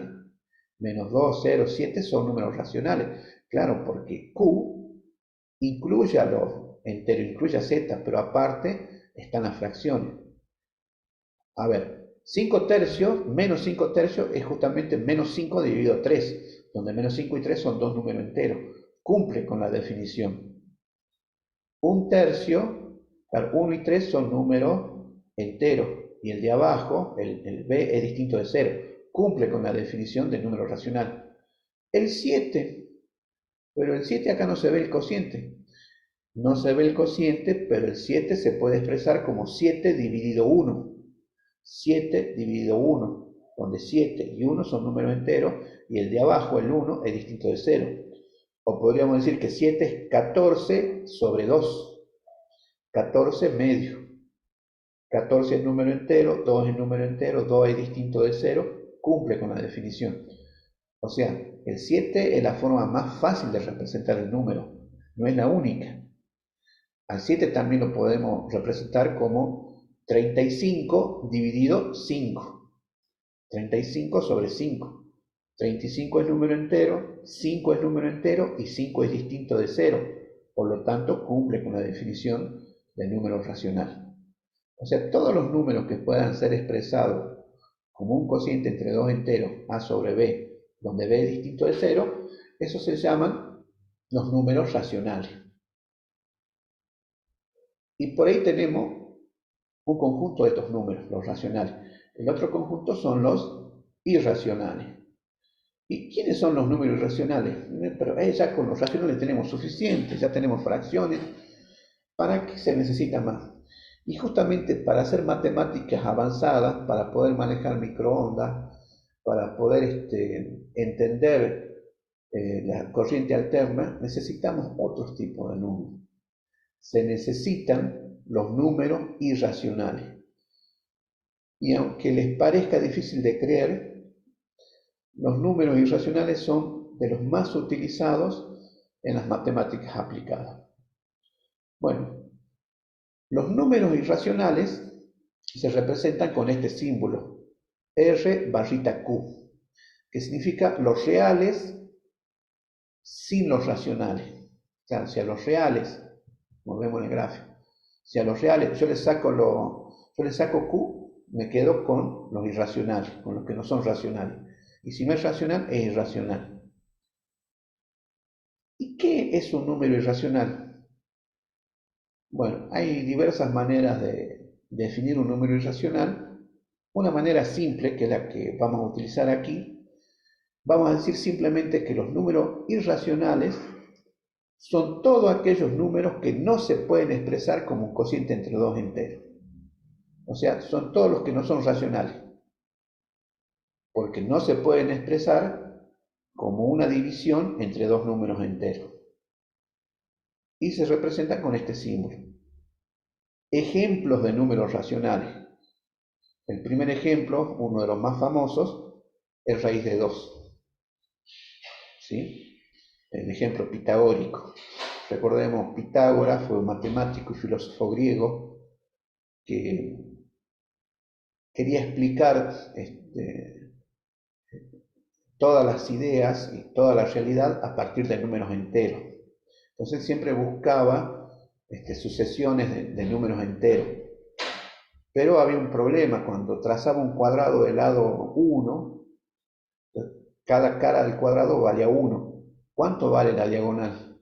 Menos 2, 0, 7 son números racionales. Claro, porque Q incluye a los enteros, incluye a Z, pero aparte están las fracciones. A ver, 5 tercios menos 5 tercios es justamente menos 5 dividido 3, donde menos 5 y 3 son dos números enteros. Cumple con la definición. 1 tercio, claro, 1 y 3 son números enteros, y el de abajo, el B, es distinto de 0. Cumple con la definición del número racional. El 7, pero el 7 acá no se ve el cociente. No se ve el cociente, pero el 7 se puede expresar como 7 dividido 1. 7 dividido 1, donde 7 y 1 son números enteros y el de abajo, el 1, es distinto de 0. O podríamos decir que 7 es 14 sobre 2. 14 medio. 14 es número entero, 2 es número entero, 2 es distinto de 0, cumple con la definición. O sea, el 7 es la forma más fácil de representar el número, no es la única. Al 7 también lo podemos representar como 35 dividido 5. 35 sobre 5. 35 es número entero, 5 es número entero y 5 es distinto de 0. Por lo tanto, cumple con la definición del número racional. O sea, todos los números que puedan ser expresados como un cociente entre dos enteros, a sobre b, donde b es distinto de 0, esos se llaman los números racionales. Y por ahí tenemos un conjunto de estos números, los racionales. El otro conjunto son los irracionales. ¿Y quiénes son los números irracionales? Pero ya con los racionales tenemos suficiente, ya tenemos fracciones. ¿Para qué se necesita más? Y justamente para hacer matemáticas avanzadas, para poder manejar microondas, para poder entender la corriente alterna, necesitamos otros tipos de números. Se necesitan los números irracionales. Y aunque les parezca difícil de creer, los números irracionales son de los más utilizados en las matemáticas aplicadas. Bueno, los números irracionales se representan con este símbolo, R barrita Q, que significa los reales sin los racionales. O sea, si a los reales, como vemos en el gráfico, si a los reales yo les saco Q, me quedo con los irracionales, con los que no son racionales. Y si no es racional, es irracional. ¿Y qué es un número irracional? Bueno, hay diversas maneras de definir un número irracional. Una manera simple, que es la que vamos a utilizar aquí, vamos a decir simplemente que los números irracionales son todos aquellos números que no se pueden expresar como un cociente entre dos enteros. O sea, son todos los que no son racionales, porque no se pueden expresar como una división entre dos números enteros. Y se representan con este símbolo. Ejemplos de números racionales. El primer ejemplo, uno de los más famosos, es raíz de 2. ¿Sí? El ejemplo pitagórico. Recordemos, Pitágoras fue un matemático y filósofo griego que quería explicar todas las ideas y toda la realidad a partir de números enteros. Entonces siempre buscaba sucesiones de números enteros. Pero había un problema, cuando trazaba un cuadrado de lado 1, cada cara del cuadrado valía 1. ¿Cuánto vale la diagonal?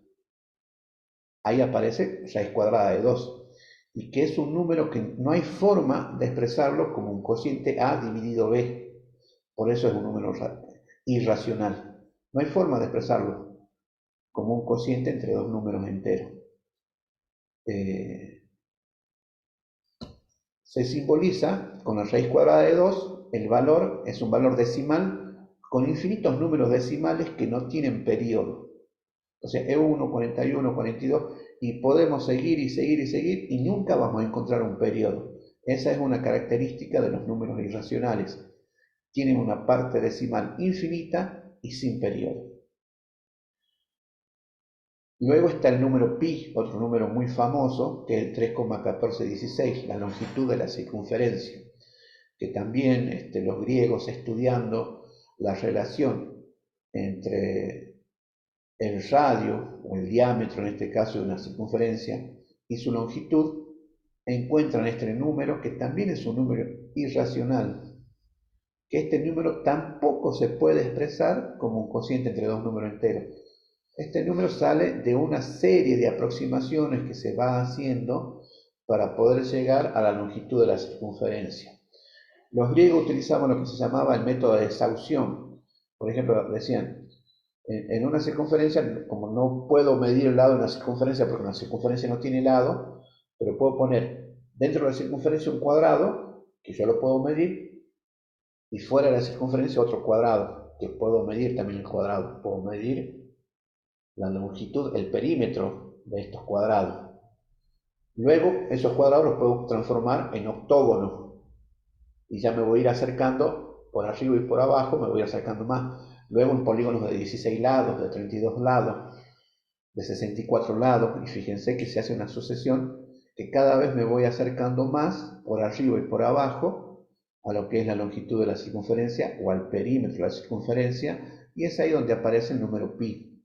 Ahí aparece raíz cuadrada de 2. Y que es un número que no hay forma de expresarlo como un cociente A dividido B. Por eso es un número irracional. No hay forma de expresarlo como un cociente entre dos números enteros. Se simboliza con la raíz cuadrada de 2, el valor es un valor decimal con infinitos números decimales que no tienen periodo. O sea, E1, 41, 42, y podemos seguir y seguir y seguir y nunca vamos a encontrar un periodo. Esa es una característica de los números irracionales. Tienen una parte decimal infinita y sin periodo. Luego está el número pi, otro número muy famoso, que es el 3,1416, la longitud de la circunferencia, que también los griegos, estudiando la relación entre el radio, o el diámetro en este caso de una circunferencia, y su longitud, encuentran este número, que también es un número irracional, que este número tampoco se puede expresar como un cociente entre dos números enteros. Este número sale de una serie de aproximaciones que se va haciendo para poder llegar a la longitud de la circunferencia. Los griegos utilizaban lo que se llamaba el método de exhaustión. Por ejemplo, decían, en una circunferencia, como no puedo medir el lado de una circunferencia porque una circunferencia no tiene lado, pero puedo poner dentro de la circunferencia un cuadrado, que yo lo puedo medir, y fuera de la circunferencia otro cuadrado, que puedo medir también el cuadrado. Puedo medir la longitud, el perímetro de estos cuadrados. Luego, esos cuadrados los puedo transformar en octógonos. Y ya me voy a ir acercando por arriba y por abajo, me voy acercando más. Luego en polígonos de 16 lados, de 32 lados, de 64 lados, y fíjense que se hace una sucesión que cada vez me voy acercando más por arriba y por abajo a lo que es la longitud de la circunferencia o al perímetro de la circunferencia, y es ahí donde aparece el número pi.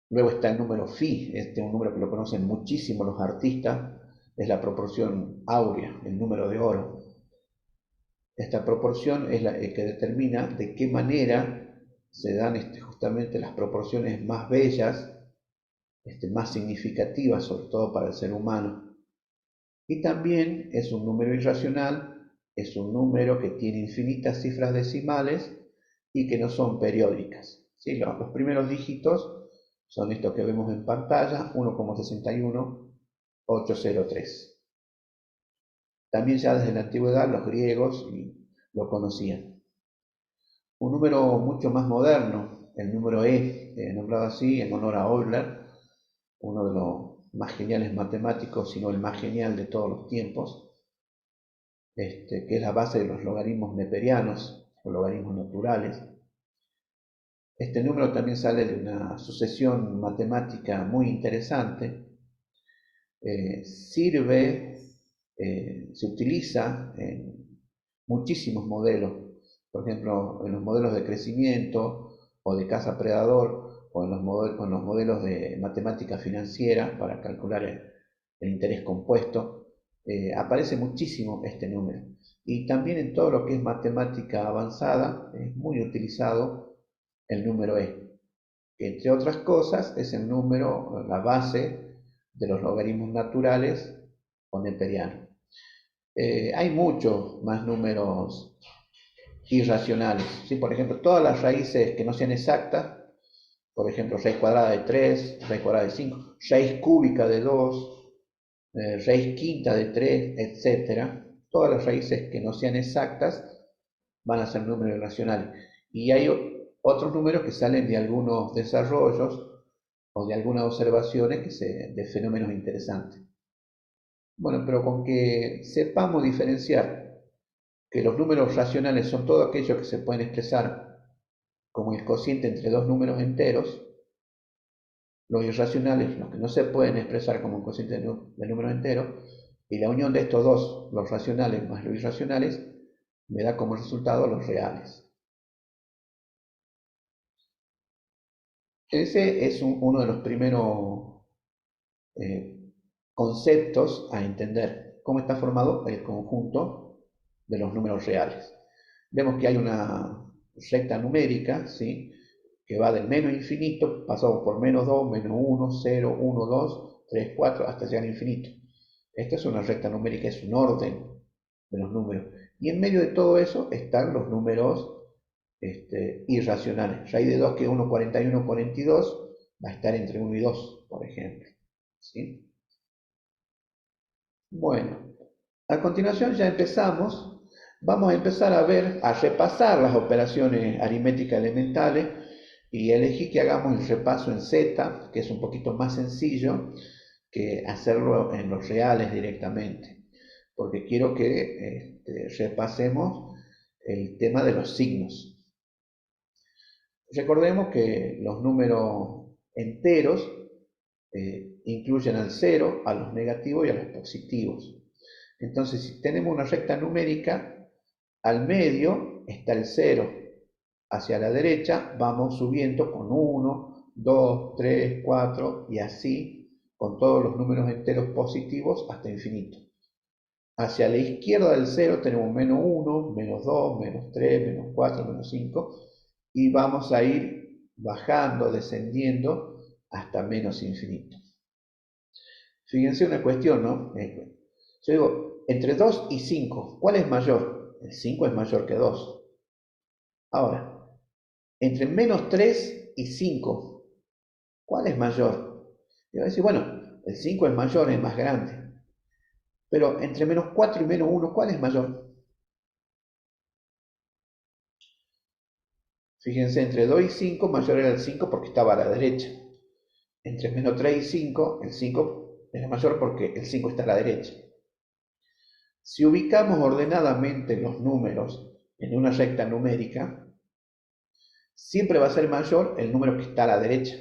Luego está el número phi, un número que lo conocen muchísimo los artistas, es la proporción áurea, el número de oro. Esta proporción es la que determina de qué manera se dan justamente las proporciones más bellas, más significativas, sobre todo para el ser humano. Y también es un número irracional, es un número que tiene infinitas cifras decimales y que no son periódicas. ¿Sí? Los primeros dígitos son estos que vemos en pantalla, 1,61803. También ya desde la antigüedad los griegos lo conocían. Un número mucho más moderno, el número nombrado así en honor a Euler, uno de los más geniales matemáticos, si no el más genial de todos los tiempos, que es la base de los logaritmos neperianos o logaritmos naturales. Este número también sale de una sucesión matemática muy interesante. Se utiliza en muchísimos modelos, por ejemplo, en los modelos de crecimiento o de caza predador, o en los modelos de matemática financiera para calcular el interés compuesto. Aparece muchísimo este número. Y también en todo lo que es matemática avanzada es muy utilizado el número que entre otras cosas es el número, la base de los logaritmos naturales o neperianos. Hay muchos más números irracionales. ¿Sí? Por ejemplo, todas las raíces que no sean exactas, por ejemplo, raíz cuadrada de 3, raíz cuadrada de 5, raíz cúbica de 2, raíz quinta de 3, etc. Todas las raíces que no sean exactas van a ser números irracionales. Y hay otros números que salen de algunos desarrollos o de algunas observaciones de fenómenos interesantes. Bueno, pero con que sepamos diferenciar que los números racionales son todos aquellos que se pueden expresar como el cociente entre dos números enteros, los irracionales, los que no se pueden expresar como un cociente de números enteros, y la unión de estos dos, los racionales más los irracionales, me da como resultado los reales. Ese es uno de los primeros conceptos a entender, cómo está formado el conjunto de los números reales. Vemos que hay una recta numérica, ¿sí? Que va del menos infinito, pasamos por menos 2, menos 1, 0, 1, 2, 3, 4, hasta llegar al infinito. Esta es una recta numérica, es un orden de los números. Y en medio de todo eso están los números irracionales. Raíz de 2, que es 1, 41, 42, va a estar entre 1 y 2, por ejemplo. ¿Sí? Bueno, a continuación ya empezamos. Vamos a empezar a ver, a repasar las operaciones aritméticas elementales y elegí que hagamos el repaso en Z, que es un poquito más sencillo que hacerlo en los reales directamente, porque quiero que repasemos el tema de los signos. Recordemos que los números enteros incluyen al cero, a los negativos y a los positivos. Entonces, si tenemos una recta numérica, al medio está el 0. Hacia la derecha vamos subiendo con 1, 2, 3, 4 y así con todos los números enteros positivos hasta infinito. Hacia la izquierda del 0 tenemos menos 1, menos 2, menos 3, menos 4, menos 5 y vamos a ir bajando, descendiendo hasta menos infinito. Fíjense una cuestión, ¿no? Yo digo, entre 2 y 5, ¿cuál es mayor? El 5 es mayor que 2. Ahora, entre menos 3 y 5, ¿cuál es mayor? Y va a decir, bueno, el 5 es mayor, es más grande. Pero entre menos 4 y menos 1, ¿cuál es mayor? Fíjense, entre 2 y 5, mayor era el 5 porque estaba a la derecha. Entre menos 3 y 5, el 5 era mayor porque el 5 está a la derecha. Si ubicamos ordenadamente los números en una recta numérica, siempre va a ser mayor el número que está a la derecha.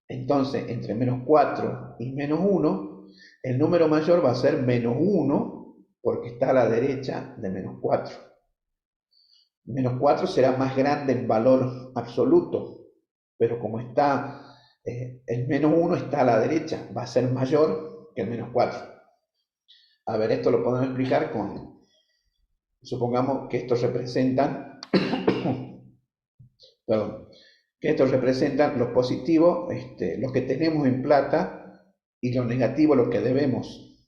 Entonces, entre menos 4 y menos 1, el número mayor va a ser menos 1, porque está a la derecha de menos 4. Menos 4 será más grande en valor absoluto, pero como está el menos 1 está a la derecha, va a ser mayor que el menos 4. A ver, esto lo podemos explicar con, supongamos que estos representan, perdón, que estos representan los positivos, los que tenemos en plata, y los negativos, los que debemos.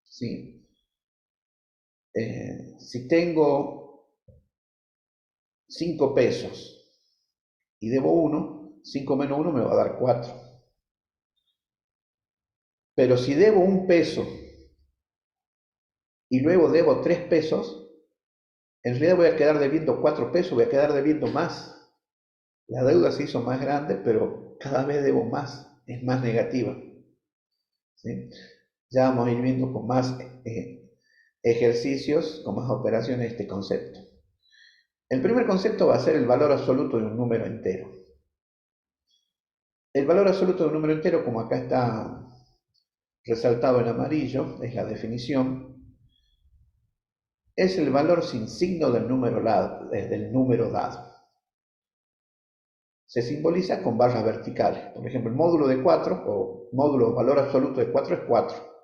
¿Sí? Si tengo 5 pesos y debo 1, 5 menos 1 me va a dar 4. Pero si debo 1 peso y luego debo 3 pesos, en realidad voy a quedar debiendo 4 pesos, voy a quedar debiendo más. La deuda se hizo más grande, pero cada vez debo más, es más negativa. ¿Sí? Ya vamos a ir viendo con más ejercicios, con más operaciones este concepto. El primer concepto va a ser el valor absoluto de un número entero. El valor absoluto de un número entero, como acá está resaltado en amarillo, es la definición, es el valor sin signo del número dado. Se simboliza con barras verticales. Por ejemplo, el módulo de 4, o módulo valor absoluto de 4 es 4.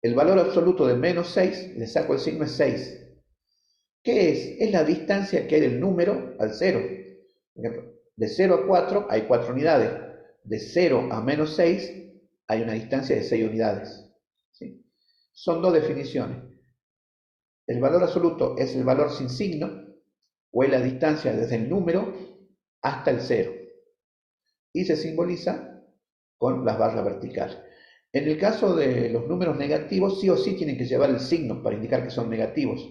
El valor absoluto de menos 6, le saco el signo, es 6. ¿Qué es? Es la distancia que hay del número al 0. Por ejemplo, de 0 a 4 hay 4 unidades. De 0 a menos 6 hay una distancia de 6 unidades. ¿Sí? Son dos definiciones. El valor absoluto es el valor sin signo, o es la distancia desde el número hasta el 0. Y se simboliza con las barras verticales. En el caso de los números negativos, sí o sí tienen que llevar el signo para indicar que son negativos.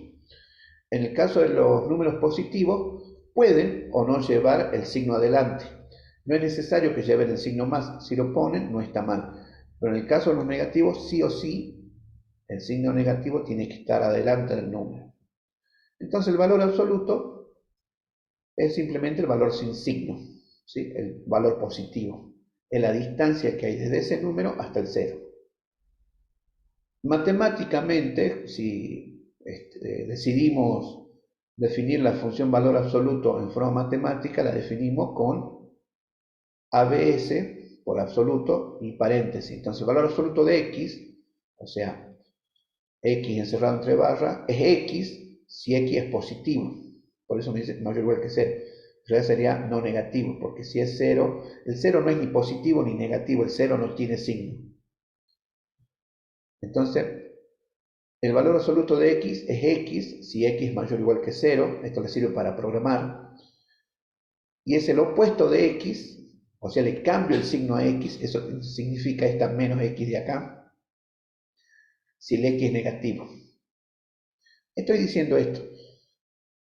En el caso de los números positivos, pueden o no llevar el signo adelante. No es necesario que lleven el signo más. Si lo ponen, no está mal. Pero en el caso de los negativos, sí o sí, el signo negativo tiene que estar adelante del número. Entonces, el valor absoluto es simplemente el valor sin signo, ¿sí? El valor positivo. Es la distancia que hay desde ese número hasta el 0. Matemáticamente, si decidimos definir la función valor absoluto en forma matemática, la definimos con ABS por absoluto y paréntesis. Entonces, el valor absoluto de X, o sea, X encerrado entre barras, es X si X es positivo. Por eso me dice mayor o igual que 0. En realidad sería no negativo, porque si es 0, el 0 no es ni positivo ni negativo, el 0 no tiene signo. Entonces, el valor absoluto de X es X si X es mayor o igual que 0. Esto le sirve para programar. Y es el opuesto de X, o sea, le cambio el signo a X, eso significa esta menos X de acá, si el X es negativo. Estoy diciendo esto.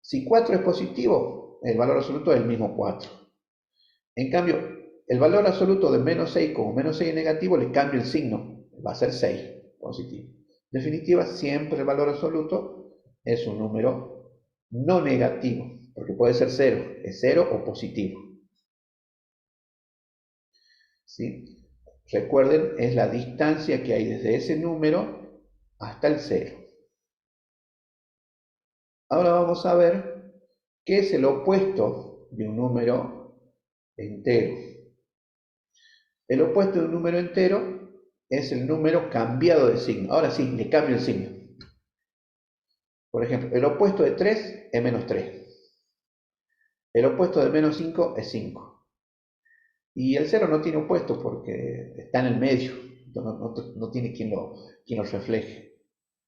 Si 4 es positivo, el valor absoluto es el mismo 4. En cambio, el valor absoluto de menos 6, como menos 6 es negativo, le cambio el signo, va a ser 6, positivo. En definitiva, siempre el valor absoluto es un número no negativo, porque puede ser 0, es 0 o positivo. ¿Sí? Recuerden, es la distancia que hay desde ese número hasta el 0. Ahora vamos a ver qué es el opuesto de un número entero. El opuesto de un número entero es el número cambiado de signo. Ahora sí, le cambio el signo. Por ejemplo, el opuesto de 3 es menos 3. El opuesto de menos 5 es 5. Y el 0 no tiene opuesto porque está en el medio. No tiene quien lo refleje.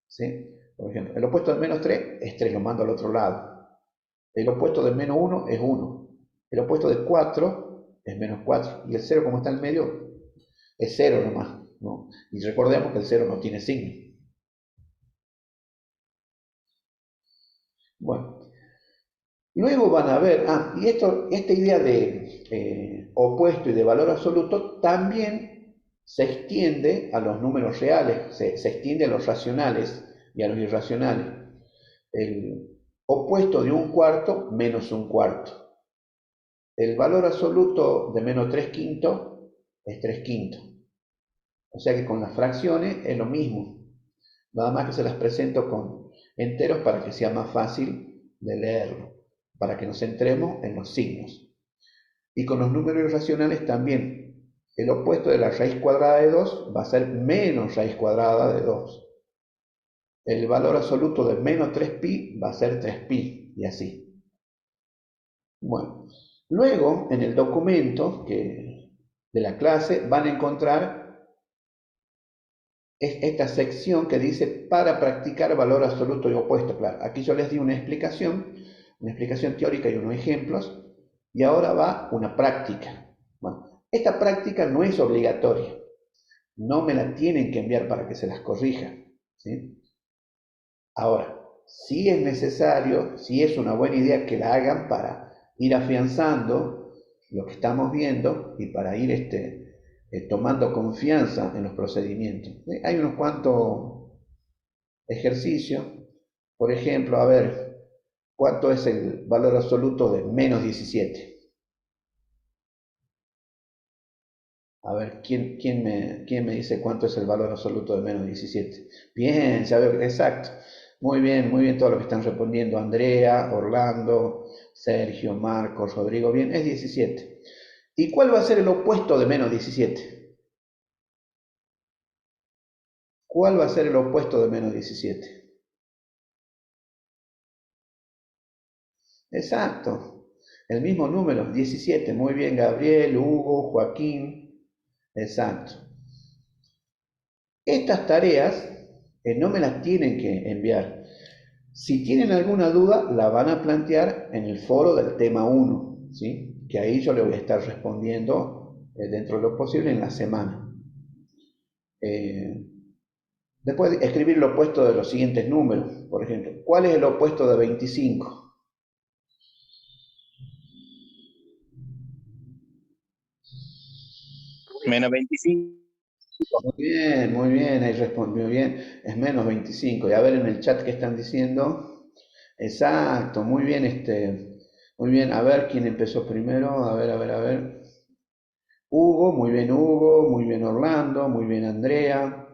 ¿Sí? Por ejemplo, el opuesto de menos 3 es 3, lo mando al otro lado. El opuesto de menos 1 es 1. El opuesto de 4 es menos 4. Y el 0, como está en medio, es 0 nomás, ¿no? Y recordemos que el 0 no tiene signo. Bueno, luego van a ver, y esta idea de opuesto y de valor absoluto también se extiende a los números reales, se extiende a los racionales y a los irracionales. El opuesto de un cuarto menos un cuarto. El valor absoluto de menos 3 quintos es 3 quintos. O sea que con las fracciones es lo mismo. Nada más que se las presento con enteros para que sea más fácil de leerlo, para que nos centremos en los signos. Y con los números irracionales también. El opuesto de la raíz cuadrada de 2 va a ser menos raíz cuadrada de 2. El valor absoluto de menos 3pi va a ser 3pi, y así. Bueno, luego en el documento de la clase van a encontrar esta sección que dice para practicar valor absoluto y opuesto. Claro, aquí yo les di una explicación teórica y unos ejemplos, y ahora va una práctica. Bueno, esta práctica no es obligatoria, no me la tienen que enviar para que se las corrija, ¿sí? Ahora, si es necesario, si es una buena idea que la hagan para ir afianzando lo que estamos viendo y para ir tomando confianza en los procedimientos. Hay unos cuantos ejercicios, por ejemplo, a ver, ¿cuánto es el valor absoluto de menos 17? A ver, ¿quién me dice cuánto es el valor absoluto de menos 17? Bien, ya veo, exacto. Muy bien todo lo que están respondiendo. Andrea, Orlando, Sergio, Marcos, Rodrigo, bien, es 17. ¿Y cuál va a ser el opuesto de menos 17? ¿Cuál va a ser el opuesto de menos 17? Exacto. El mismo número, 17. Muy bien, Gabriel, Hugo, Joaquín. Exacto. Estas tareas no me las tienen que enviar. Si tienen alguna duda, la van a plantear en el foro del tema 1, ¿sí? Que ahí yo le voy a estar respondiendo dentro de lo posible en la semana. Después escribir lo opuesto de los siguientes números. Por ejemplo, ¿cuál es el opuesto de 25?
Menos 25.
Muy bien, ahí respondió bien. Es menos 25. Y a ver en el chat qué están diciendo. Exacto, muy bien, muy bien. A ver quién empezó primero. A ver. Hugo, muy bien Orlando, muy bien Andrea,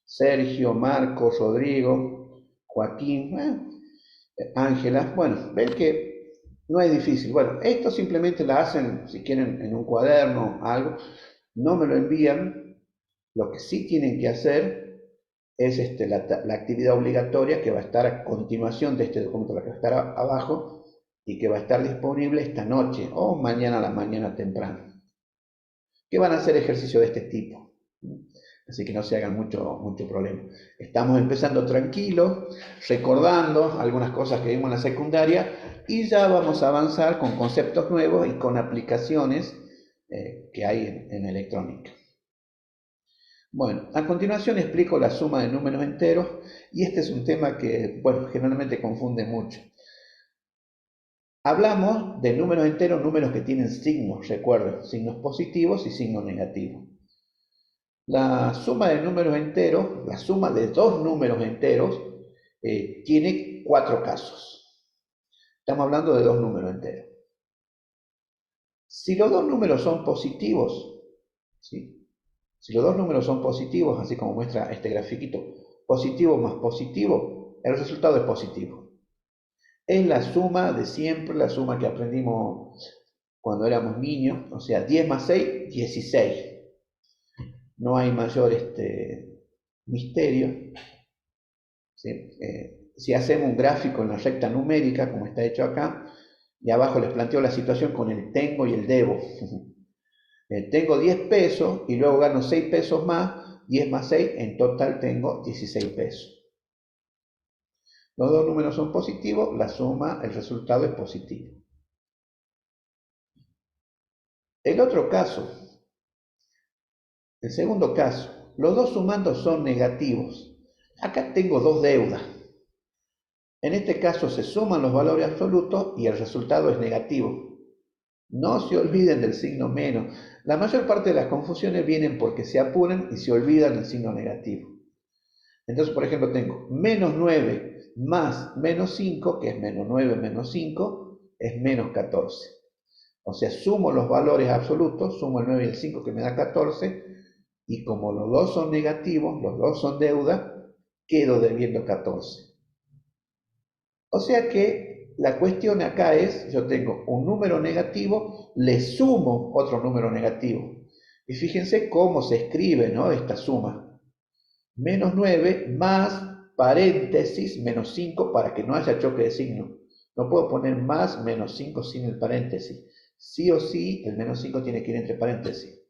Sergio, Marcos, Rodrigo, Joaquín, Ángela. Bueno, ven que no es difícil. Bueno, esto simplemente la hacen, si quieren, en un cuaderno, algo. No me lo envían. Lo que sí tienen que hacer es la actividad obligatoria que va a estar a continuación de este documento, la que va a estar abajo y que va a estar disponible esta noche o mañana a la mañana temprano, que van a hacer ejercicio de este tipo. Así que no se hagan mucho problema. Estamos empezando tranquilos, recordando algunas cosas que vimos en la secundaria y ya vamos a avanzar con conceptos nuevos y con aplicaciones que hay en electrónica. Bueno, a continuación explico la suma de números enteros y este es un tema que, bueno, generalmente confunde mucho. Hablamos de números enteros, números que tienen signos, recuerden, signos positivos y signos negativos. La suma de números enteros, la suma de dos números enteros, tiene cuatro casos. Estamos hablando de dos números enteros. Si los dos números son positivos, ¿sí? Si los dos números son positivos, así como muestra este grafiquito, positivo más positivo, el resultado es positivo. Es la suma de siempre, la suma que aprendimos cuando éramos niños, o sea, 10 más 6, 16. No hay mayor misterio. ¿Sí? Si hacemos un gráfico en la recta numérica, como está hecho acá, y abajo les planteo la situación con el tengo y el debo. Tengo 10 pesos y luego gano 6 pesos más, 10 más 6, en total tengo 16 pesos. Los dos números son positivos, la suma, el resultado es positivo. El otro caso, el segundo caso, los dos sumandos son negativos. Acá tengo dos deudas. En este caso se suman los valores absolutos y el resultado es negativo. No se olviden del signo menos. La mayor parte de las confusiones vienen porque se apuran y se olvidan del signo negativo. Entonces, por ejemplo, tengo menos 9 más menos 5, que es menos 9 menos 5, es menos 14. O sea, sumo los valores absolutos, sumo el 9 y el 5 que me da 14, y como los dos son negativos, los dos son deuda, quedo debiendo 14. O sea que la cuestión acá es, yo tengo un número negativo, le sumo otro número negativo. Y fíjense cómo se escribe, ¿no?, esta suma. Menos 9 más paréntesis menos 5 para que no haya choque de signo. No puedo poner más menos 5 sin el paréntesis. Sí o sí, el menos 5 tiene que ir entre paréntesis.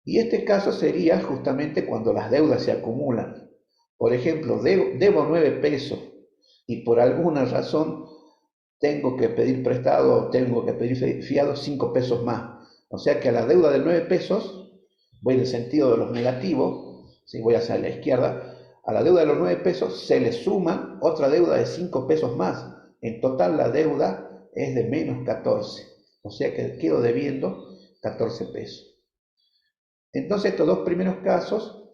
Y este caso sería justamente cuando las deudas se acumulan. Por ejemplo, debo 9 pesos y por alguna razón tengo que pedir prestado, tengo que pedir fiado 5 pesos más. O sea que a la deuda de 9 pesos, voy en el sentido de los negativos, si voy hacia la izquierda, a la deuda de los 9 pesos se le suma otra deuda de 5 pesos más. En total la deuda es de menos 14. O sea que quedo debiendo 14 pesos. Entonces estos dos primeros casos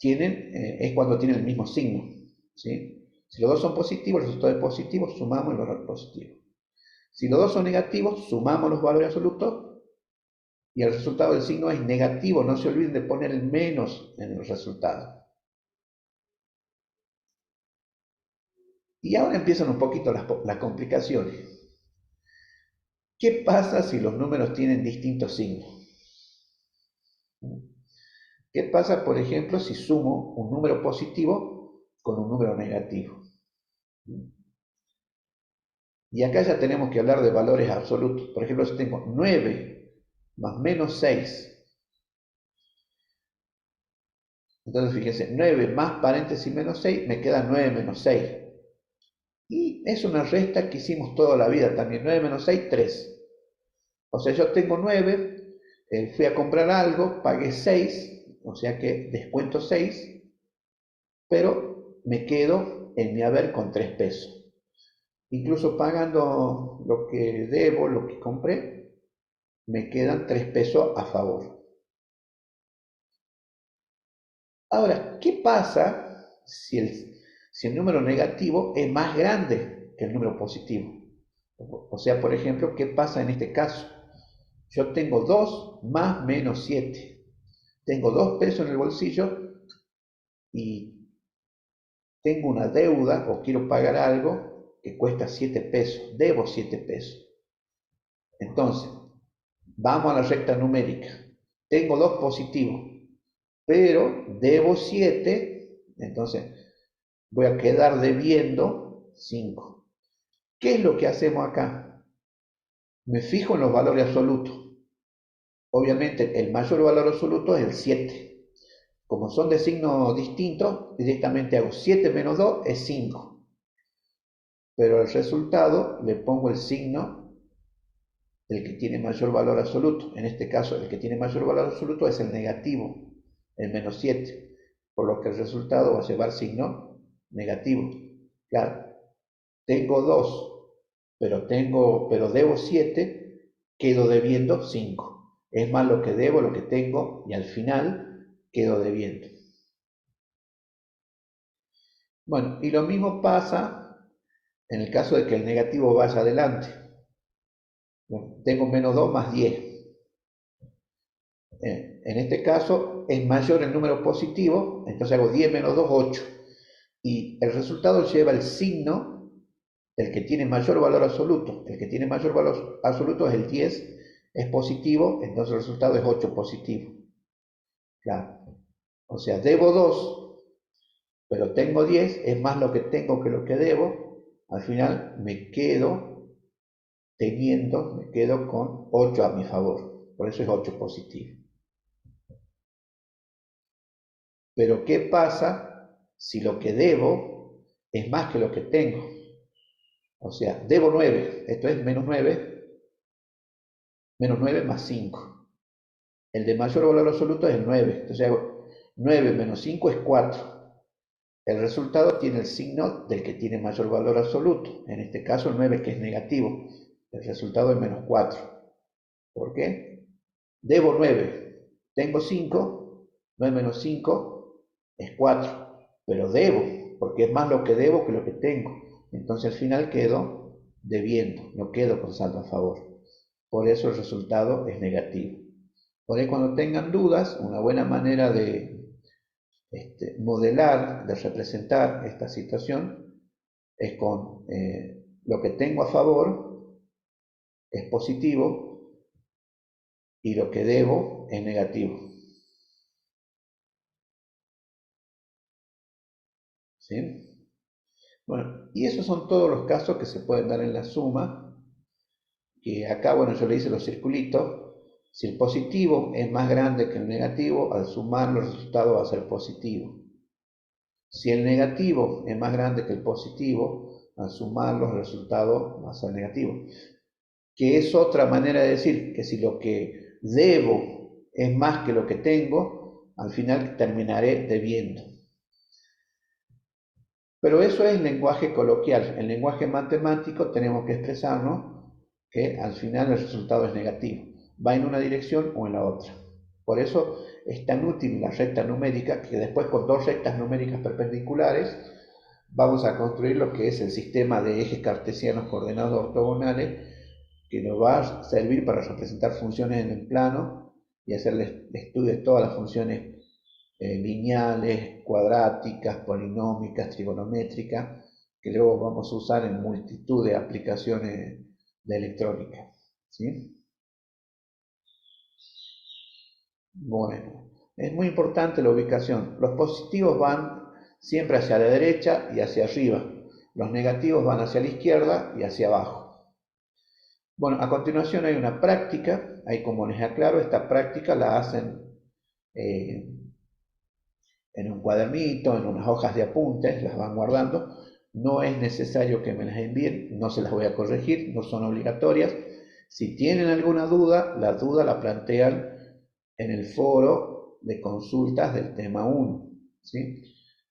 es cuando tienen el mismo signo, ¿sí? Si los dos son positivos, el resultado es positivo, sumamos el valor positivo. Si los dos son negativos, sumamos los valores absolutos y el resultado del signo es negativo. No se olviden de poner el menos en el resultado. Y ahora empiezan un poquito las complicaciones. ¿Qué pasa si los números tienen distintos signos? ¿Qué pasa, por ejemplo, si sumo un número positivo con un número negativo? Y acá ya tenemos que hablar de valores absolutos. Por ejemplo, si tengo 9 más menos 6, entonces fíjense, 9 más paréntesis menos 6, me queda 9 menos 6. Y es una resta que hicimos toda la vida también. 9 menos 6, 3. O sea, yo tengo 9, fui a comprar algo, pagué 6, o sea que descuento 6, pero me quedo en mi haber con 3 pesos. Incluso pagando lo que debo, lo que compré, me quedan 3 pesos a favor. Ahora, ¿qué pasa si el número negativo es más grande que el número positivo? O sea, por ejemplo, ¿qué pasa en este caso? Yo tengo 2 más menos 7. Tengo 2 pesos en el bolsillo y tengo una deuda o quiero pagar algo que cuesta 7 pesos. Debo 7 pesos. Entonces, vamos a la recta numérica. Tengo 2 positivos, pero debo 7, entonces voy a quedar debiendo 5. ¿Qué es lo que hacemos acá? Me fijo en los valores absolutos. Obviamente el mayor valor absoluto es el 7. Como son de signos distintos, directamente hago 7 menos 2 es 5. Pero al resultado le pongo el signo del que tiene mayor valor absoluto. En este caso, el que tiene mayor valor absoluto es el negativo, el menos 7. Por lo que el resultado va a llevar signo negativo. Claro, tengo 2, pero debo 7, quedo debiendo 5. Es más lo que debo, lo que tengo, y al final quedo debiendo. Bueno, y lo mismo pasa en el caso de que el negativo vaya adelante. Bueno, tengo menos 2 más 10. En este caso es mayor el número positivo, entonces hago 10 menos 2, 8. Y el resultado lleva el signo del que tiene mayor valor absoluto. El que tiene mayor valor absoluto es el 10, es positivo, entonces el resultado es 8 positivo. Claro. O sea, debo 2, pero tengo 10, es más lo que tengo que lo que debo. Al final me quedo con 8 a mi favor. Por eso es 8 positivo. Pero ¿qué pasa si lo que debo es más que lo que tengo? O sea, debo 9, esto es menos 9 más 5. El de mayor valor absoluto es el 9. Entonces hago 9 menos 5 es 4. El resultado tiene el signo del que tiene mayor valor absoluto. En este caso el 9 que es negativo. El resultado es menos 4. ¿Por qué? Debo 9. Tengo 5. 9 menos 5 es 4. Pero debo. porque es más lo que debo que lo que tengo. Entonces al final quedo debiendo, no quedo con saldo a favor. Por eso el resultado es negativo. Por ahí cuando tengan dudas, una buena manera de modelar, de representar esta situación es con lo que tengo a favor es positivo y lo que debo es negativo. ¿Sí? Bueno, y esos son todos los casos que se pueden dar en la suma, que acá, bueno, yo le hice los circulitos. Si el positivo es más grande que el negativo, al sumarlo el resultado va a ser positivo. Si el negativo es más grande que el positivo, al sumarlo el resultado va a ser negativo. Que es otra manera de decir que si lo que debo es más que lo que tengo, al final terminaré debiendo. Pero eso es lenguaje coloquial. En lenguaje matemático tenemos que expresarnos que al final el resultado es negativo. Va en una dirección o en la otra. Por eso es tan útil la recta numérica que después con dos rectas numéricas perpendiculares vamos a construir lo que es el sistema de ejes cartesianos coordenados ortogonales que nos va a servir para representar funciones en el plano y hacerle estudio de todas las funciones lineales, cuadráticas, polinómicas, trigonométricas, que luego vamos a usar en multitud de aplicaciones de electrónica. ¿Sí? Bueno, es muy importante la ubicación. Los positivos van siempre hacia la derecha y hacia arriba. Los negativos van hacia la izquierda y hacia abajo. Bueno, a continuación hay una práctica. Ahí como les aclaro, esta práctica la hacen eh, en un cuadernito, en unas hojas de apuntes, las van guardando. No es necesario que me las envíen, no se las voy a corregir, no son obligatorias. Si tienen alguna duda, la duda la plantean en el foro de consultas del tema 1. ¿Sí?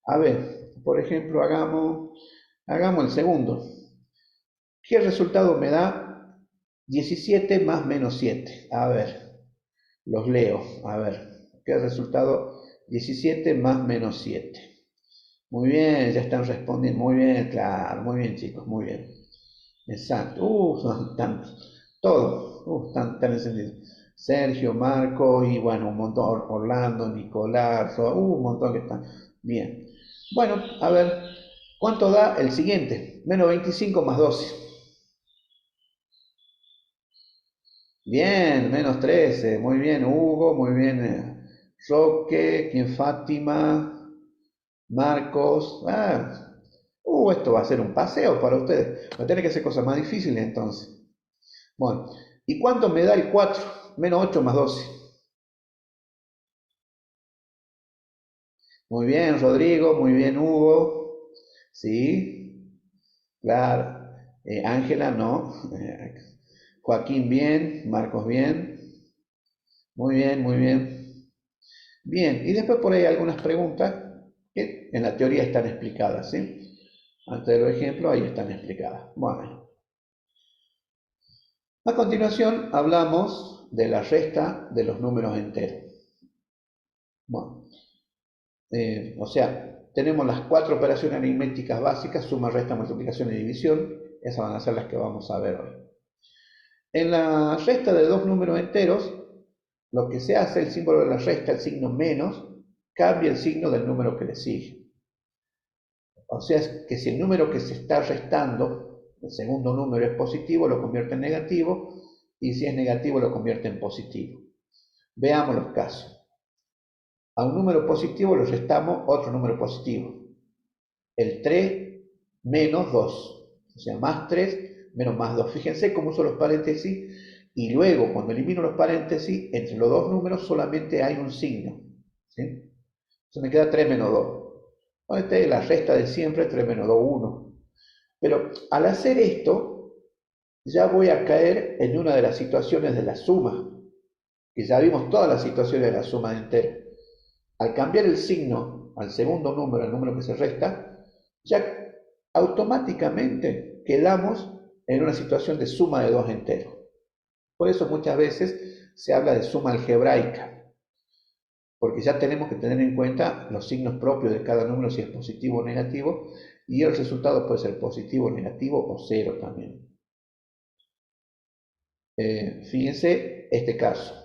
A ver, por ejemplo, hagamos el segundo. ¿Qué resultado me da 17 más menos 7? A ver, los leo. A ver, ¿qué resultado? 17 más menos 7. Muy bien, ya están respondiendo. Muy bien, claro, muy bien, chicos, muy bien. Exacto. Están todos, están encendidos. Sergio, Marco y bueno, un montón, Orlando, Nicolás, un montón que están. Bien. Bueno, a ver, ¿cuánto da el siguiente? Menos 25 más 12. Bien, menos 13. Muy bien, Hugo, muy bien. Roque, ¿quién? Fátima, Marcos. Esto va a ser un paseo para ustedes. Va a tener que hacer cosas más difíciles entonces. Bueno, ¿y cuánto me da el 4? Menos 8 más 12. Muy bien, Rodrigo, muy bien, Hugo. Sí, claro. Ángela, no. Joaquín, bien. Marcos, bien. Muy bien, muy bien. Bien, y después por ahí algunas preguntas que en la teoría están explicadas, ¿sí? Antes de los ejemplos, ahí están explicadas. Bueno, a continuación hablamos de la resta de los números enteros. Bueno, o sea, tenemos las cuatro operaciones aritméticas básicas, suma, resta, multiplicación y división. Esas van a ser las que vamos a ver hoy. En la resta de dos números enteros, lo que se hace, el símbolo de la resta, el signo menos, cambia el signo del número que le sigue. O sea, que si el número que se está restando, el segundo número es positivo, lo convierte en negativo, y si es negativo, lo convierte en positivo. Veamos los casos. A un número positivo le restamos otro número positivo. El 3 menos 2. O sea, más 3 menos más 2. Fíjense cómo uso los paréntesis. Y luego, cuando elimino los paréntesis, entre los dos números solamente hay un signo. ¿Sí? Entonces me queda 3 menos 2. Bueno, esta es la resta de siempre, 3 menos 2, 1. Pero al hacer esto, ya voy a caer en una de las situaciones de la suma. Que ya vimos todas las situaciones de la suma de enteros. Al cambiar el signo al segundo número, al número que se resta, ya automáticamente quedamos en una situación de suma de dos enteros. Por eso muchas veces se habla de suma algebraica, porque ya tenemos que tener en cuenta los signos propios de cada número, si es positivo o negativo, y el resultado puede ser positivo, negativo o cero también. Fíjense este caso.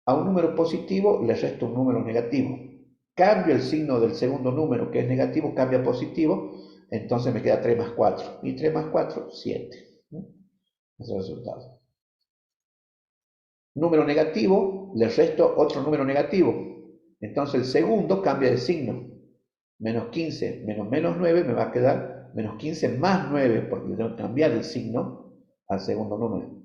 A un número positivo le resto un número negativo. Cambio el signo del segundo número, que es negativo, cambia a positivo, entonces me queda 3 más 4. Y 3 más 4, 7. Ese es el resultado. Número negativo, le resto otro número negativo. Entonces el segundo cambia de signo. Menos 15 menos menos 9 me va a quedar menos 15 más 9, porque le tengo que cambiar el signo al segundo número.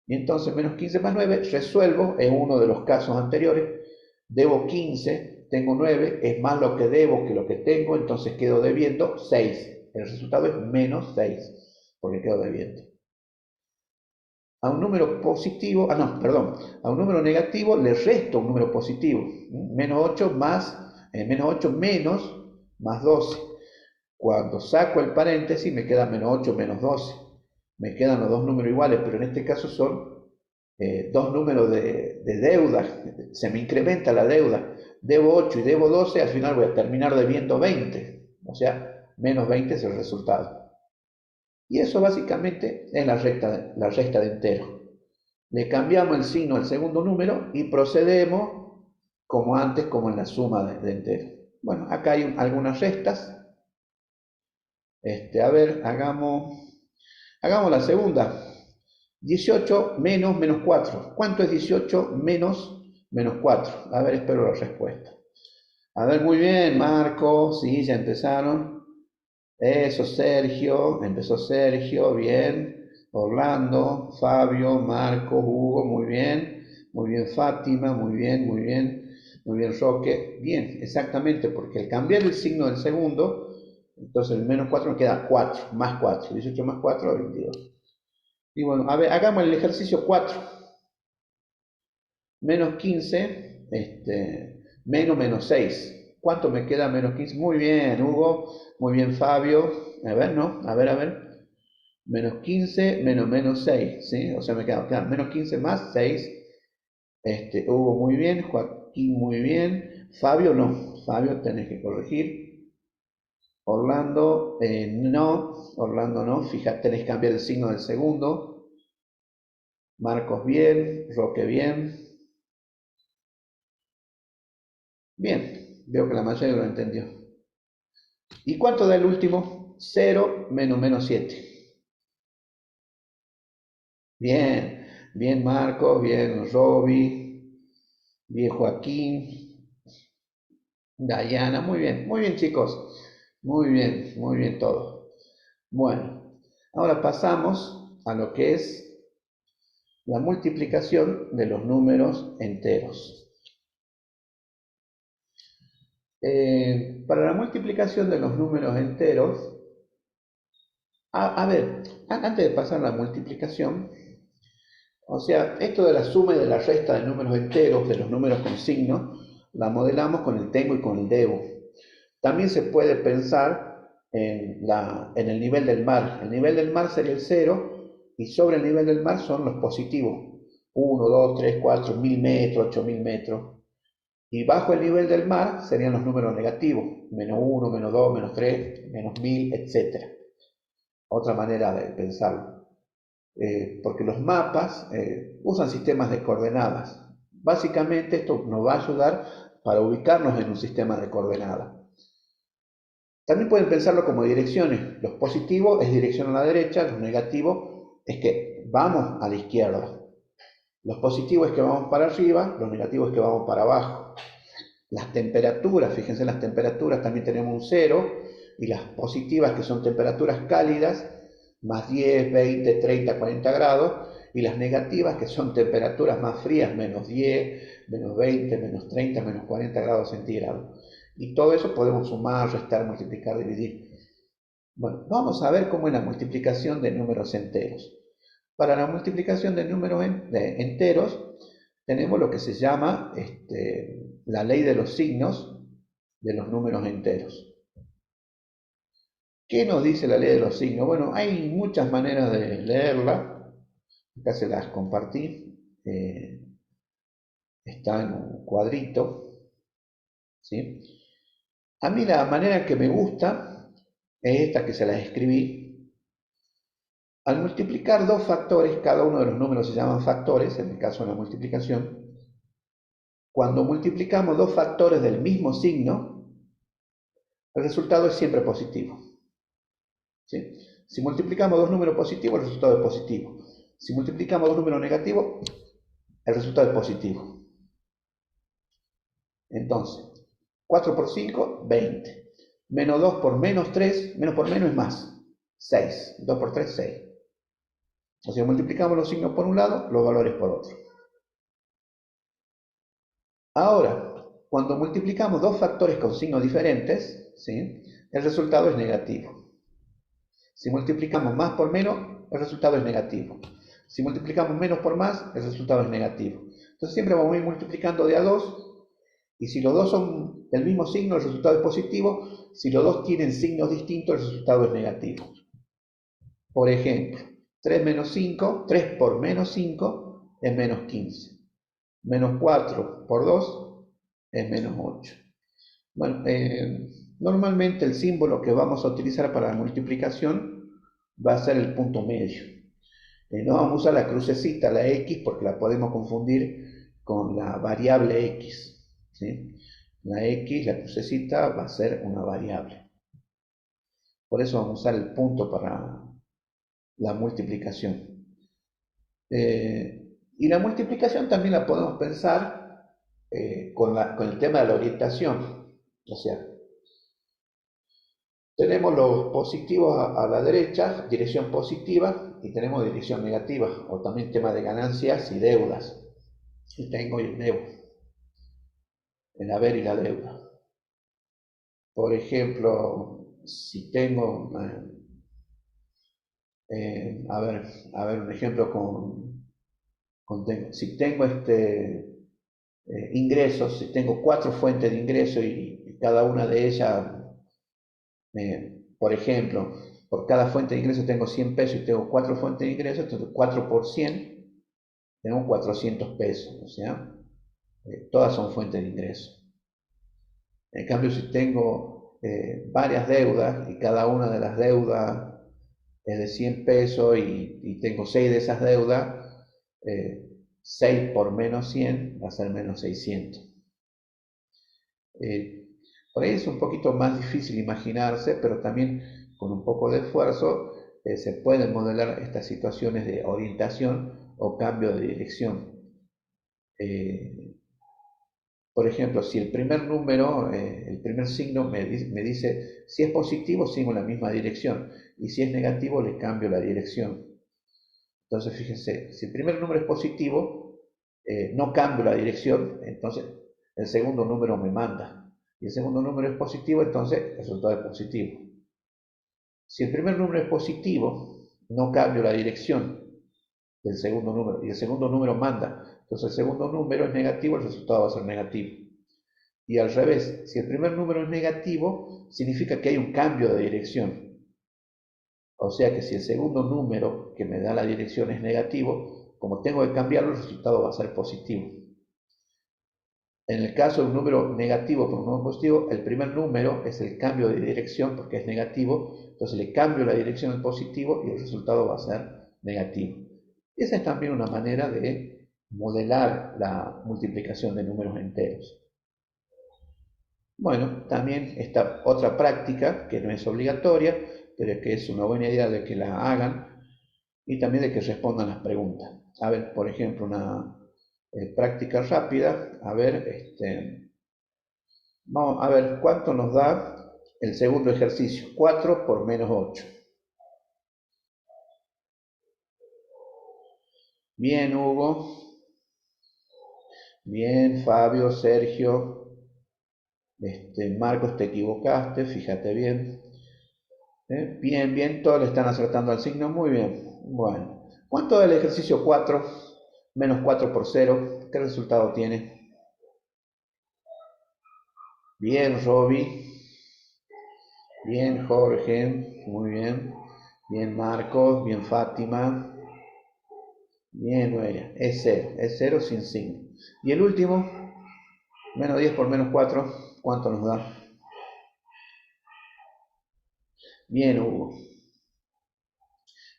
Y entonces menos 15 más 9, resuelvo en uno de los casos anteriores, debo 15, tengo 9, es más lo que debo que lo que tengo, entonces quedo debiendo 6. El resultado es menos 6, porque quedo debiendo. A un número positivo, a un número negativo le resto un número positivo, menos 8 menos más 12. Cuando saco el paréntesis me queda menos 8 menos 12. Me quedan los dos números iguales, pero en este caso son dos números de deuda. Se me incrementa la deuda. Debo 8 y debo 12, al final voy a terminar debiendo 20. O sea, menos 20 es el resultado. Y eso básicamente es la resta de enteros. Le cambiamos el signo al segundo número y procedemos como antes, como en la suma de enteros. Bueno, acá hay algunas restas. A ver, hagamos la segunda. 18 menos menos 4. ¿Cuánto es 18 menos menos 4? A ver, espero la respuesta. A ver, muy bien, Marco. Sí, ya empezaron. Eso, Sergio. Empezó Sergio, bien. Orlando, Fabio, Marco, Hugo, muy bien. Muy bien, Fátima, muy bien, muy bien. Muy bien, Roque. Bien, exactamente, porque al cambiar el signo del segundo, entonces el menos 4 me queda 4, más 4. 18 más 4, 22. Y bueno, a ver, hagamos el ejercicio 4. Menos 15, menos menos 6. ¿Cuánto me queda menos 15? Muy bien, Hugo. Muy bien, Fabio. A ver, ¿no? A ver. Menos 15 menos menos 6, ¿sí? O sea, me queda menos 15 más 6. Hugo, muy bien. Joaquín, muy bien. Fabio, no. Fabio, tenés que corregir. Orlando, no. Orlando, no. Fíjate, tenés que cambiar el signo del segundo. Marcos, bien. Roque, bien. Bien, veo que la mayoría lo entendió. ¿Y cuánto da el último? 0 menos menos 7. Bien, bien Marcos, bien Roby, bien Joaquín, Dayana, muy bien chicos, muy bien todo. Bueno, ahora pasamos a lo que es la multiplicación de los números enteros. Para la multiplicación de los números enteros, a ver, antes de pasar a la multiplicación, o sea, esto de la suma y de la resta de números enteros, de los números con signo, la modelamos con el tengo y con el debo. También se puede pensar en el nivel del mar. El nivel del mar sería el 0 y sobre el nivel del mar son los positivos. 1, 2, 3, 4, 1000 metros, 8000 metros. Y bajo el nivel del mar serían los números negativos. Menos 1, menos 2, menos 3, menos 1000, etc. Otra manera de pensarlo. Porque los mapas usan sistemas de coordenadas. Básicamente esto nos va a ayudar para ubicarnos en un sistema de coordenadas. También pueden pensarlo como direcciones. Los positivos es dirección a la derecha, los negativos es que vamos a la izquierda. Los positivos es que vamos para arriba, los negativos es que vamos para abajo. Las temperaturas, fíjense en las temperaturas, también tenemos un 0 y las positivas que son temperaturas cálidas, más 10, 20, 30, 40 grados, y las negativas que son temperaturas más frías, menos 10, menos 20, menos 30, menos 40 grados centígrados. Y todo eso podemos sumar, restar, multiplicar, dividir. Bueno, vamos a ver cómo es la multiplicación de números enteros. Para la multiplicación de números enteros tenemos lo que se llama la ley de los signos de los números enteros. ¿Qué nos dice la ley de los signos? Bueno, hay muchas maneras de leerla. Acá se las compartí. está en un cuadrito, ¿sí? A mí la manera que me gusta es esta que se la escribí. Al multiplicar dos factores, cada uno de los números se llaman factores, en el caso de la multiplicación. Cuando multiplicamos dos factores del mismo signo, el resultado es siempre positivo, ¿sí? Si multiplicamos dos números positivos, el resultado es positivo. Si multiplicamos dos números negativos, el resultado es positivo. Entonces, 4 por 5, 20. Menos 2 por menos 3, menos por menos es más, 6. 2 por 3, 6. O sea, multiplicamos los signos por un lado, los valores por otro. Ahora, cuando multiplicamos dos factores con signos diferentes, ¿sí?, el resultado es negativo. Si multiplicamos más por menos, el resultado es negativo. Si multiplicamos menos por más, el resultado es negativo. Entonces siempre vamos a ir multiplicando de a 2, y si los dos son del mismo signo, el resultado es positivo. Si los dos tienen signos distintos, el resultado es negativo. Por ejemplo, 3 menos 5, 3 por menos 5 es menos 15. Menos 4 por 2 es menos 8. Bueno, normalmente el símbolo que vamos a utilizar para la multiplicación va a ser el punto medio. No vamos a usar la crucecita, la X, porque la podemos confundir con la variable X, ¿sí? La X, la crucecita, va a ser una variable. Por eso vamos a usar el punto para la multiplicación. Y la multiplicación también la podemos pensar con el tema de la orientación. O sea, tenemos los positivos a la derecha, dirección positiva, y tenemos dirección negativa, o también tema de ganancias y deudas. Y tengo y el debo, el haber y la deuda. Por ejemplo, si tengo, a ver un ejemplo si tengo ingresos, si tengo 4 fuentes de ingreso y cada una de ellas, por ejemplo, por cada fuente de ingreso tengo 100 pesos y tengo 4 fuentes de ingreso, entonces 4 por 100 tengo 400 pesos, o sea, todas son fuentes de ingreso. En cambio, si tengo varias deudas y cada una de las deudas es de 100 pesos y tengo 6 de esas deudas, 6 por menos 100 va a ser menos 600. Eh, por ahí es un poquito más difícil imaginarse, pero también con un poco de esfuerzo se pueden modelar estas situaciones de orientación o cambio de dirección. Por ejemplo, si el primer número, el primer signo me dice si es positivo, sigo en la misma dirección, y si es negativo, le cambio la dirección. Entonces, fíjense, si el primer número es positivo, no cambio la dirección, entonces el segundo número me manda. Y el segundo número es positivo, entonces el resultado es positivo. Si el primer número es positivo, no cambio la dirección del segundo número, y el segundo número manda. Entonces el segundo número es negativo, el resultado va a ser negativo. Y al revés, si el primer número es negativo, significa que hay un cambio de dirección. O sea que si el segundo número que me da la dirección es negativo, como tengo que cambiarlo, el resultado va a ser positivo. En el caso de un número negativo por un número positivo, el primer número es el cambio de dirección porque es negativo, entonces le cambio la dirección al positivo y el resultado va a ser negativo. Esa es también una manera de modelar la multiplicación de números enteros. Bueno, también está otra práctica que no es obligatoria, pero que es una buena idea de que la hagan y también de que respondan las preguntas. A ver, por ejemplo, una práctica rápida. A ver, vamos a ver cuánto nos da el segundo ejercicio. 4 por menos 8. Bien, Hugo. Bien, Fabio, Sergio. Marcos, te equivocaste, fíjate bien. Bien, bien, todos le están acertando al signo, muy bien. Bueno, ¿cuánto da el ejercicio 4 menos 4 por 0? ¿Qué resultado tiene? Bien, Roby. Bien, Jorge. Muy bien. Bien, Marcos. Bien, Fátima. Bien, Noelia, es cero sin signo. Y el último, menos 10 por menos 4, ¿cuánto nos da? Bien, Hugo.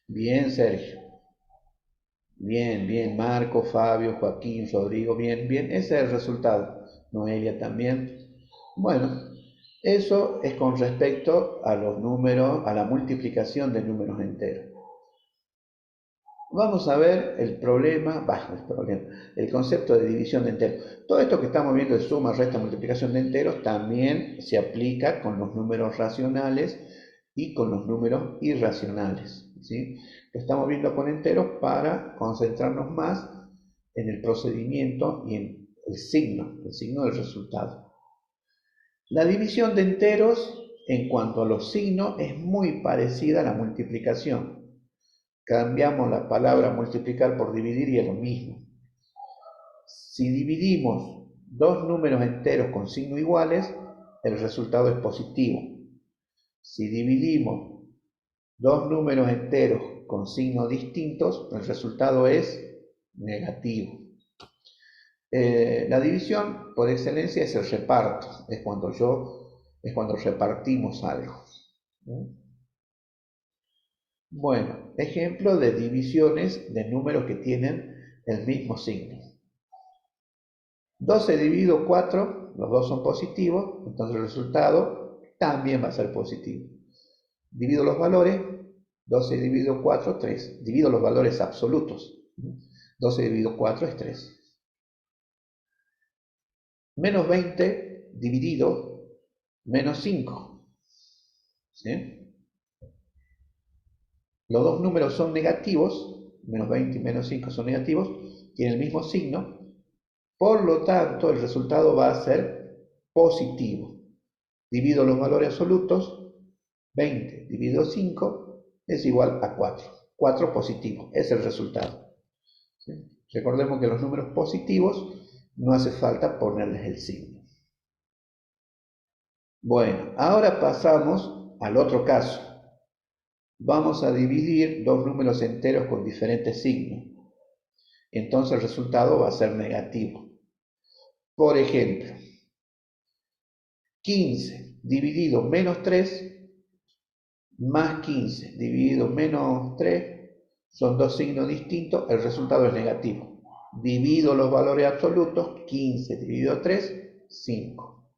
Bien, Sergio. Bien, bien, Marco, Fabio, Joaquín, Rodrigo, bien, bien. Ese es el resultado. Noelia también. Bueno, eso es con respecto a los números, a la multiplicación de números enteros. Vamos a ver el concepto de división de enteros. Todo esto que estamos viendo de suma, resta, multiplicación de enteros también se aplica con los números racionales y con los números irracionales, ¿sí? Lo estamos viendo con enteros para concentrarnos más en el procedimiento y en el signo del resultado. La división de enteros en cuanto a los signos es muy parecida a la multiplicación. Cambiamos la palabra multiplicar por dividir y es lo mismo. Si dividimos dos números enteros con signos iguales, el resultado es positivo. Si dividimos dos números enteros con signos distintos, el resultado es negativo. La división por excelencia es el reparto, es cuando repartimos algo. Bueno, ejemplo de divisiones de números que tienen el mismo signo. 12 dividido 4, los dos son positivos, entonces el resultado también va a ser positivo. Divido los valores, 12 dividido 4, 3. Divido los valores absolutos. 12 dividido 4 es 3. Menos 20 dividido menos 5. ¿Sí? Los dos números son negativos, menos 20 y menos 5 son negativos, tienen el mismo signo, por lo tanto el resultado va a ser positivo. Divido los valores absolutos, 20 dividido 5 es igual a 4. 4 positivo, es el resultado. ¿Sí? Recordemos que los números positivos no hace falta ponerles el signo. Bueno, ahora pasamos al otro caso. Vamos a dividir dos números enteros con diferentes signos. Entonces el resultado va a ser negativo. Por ejemplo, 15 dividido menos 3 más 15 dividido menos 3 son dos signos distintos, el resultado es negativo. Divido los valores absolutos, 15 dividido 3, 5.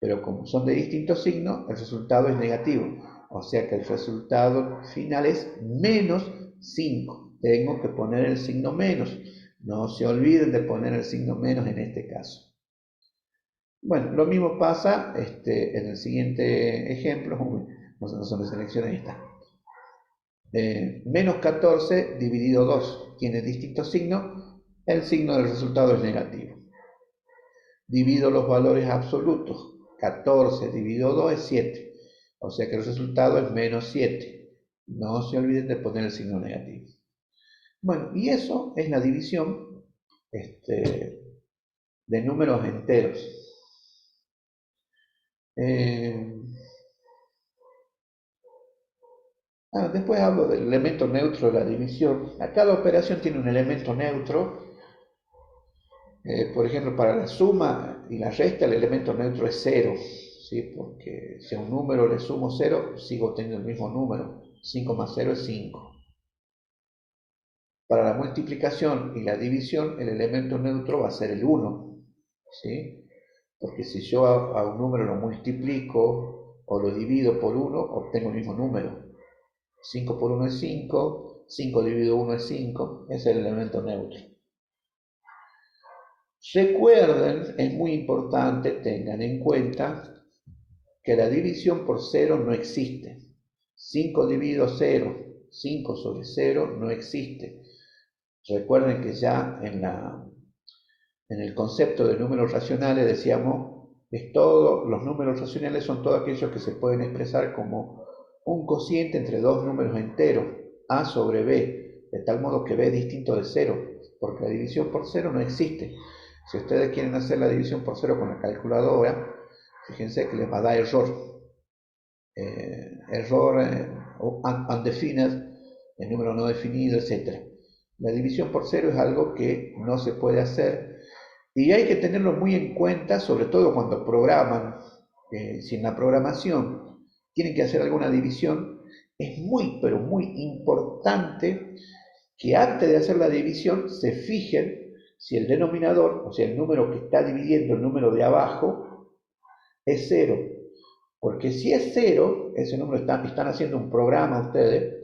Pero como son de distintos signos, el resultado es negativo. O sea que el resultado final es menos 5. Tengo que poner el signo menos. No se olviden de poner el signo menos en este caso. Bueno, lo mismo pasa en el siguiente ejemplo. No se me selecciona esta. Menos 14 dividido 2 tiene distintos signos. El signo del resultado es negativo. Divido los valores absolutos. 14 dividido 2 es 7. O sea que el resultado es menos 7. No se olviden de poner el signo negativo. Bueno, y eso es la división de números enteros. Después hablo del elemento neutro de la división. Cada operación tiene un elemento neutro. Por ejemplo, para la suma y la resta, el elemento neutro es 0. ¿Sí? Porque si a un número le sumo 0, sigo teniendo el mismo número. 5 más 0 es 5. Para la multiplicación y la división, el elemento neutro va a ser el 1. ¿Sí? Porque si yo a un número lo multiplico o lo divido por 1, obtengo el mismo número. 5 por 1 es 5, 5 dividido 1 es 5, ese es el elemento neutro. Recuerden, es muy importante, tengan en cuenta que la división por 0 no existe. 5 dividido 0, 5 sobre 0 no existe. Recuerden que ya en el concepto de números racionales decíamos que los números racionales son todos aquellos que se pueden expresar como un cociente entre dos números enteros, a sobre b, de tal modo que b es distinto de 0, porque la división por 0 no existe. Si ustedes quieren hacer la división por 0 con la calculadora, fíjense que les va a dar error. Error undefined, el número no definido, etc. La división por cero es algo que no se puede hacer y hay que tenerlo muy en cuenta, sobre todo cuando programan. Si en la programación tienen que hacer alguna división, es muy, pero muy importante que antes de hacer la división se fijen si el denominador, o sea, el número que está dividiendo el número de abajo, es cero. Porque si es cero, ese número están haciendo un programa ustedes,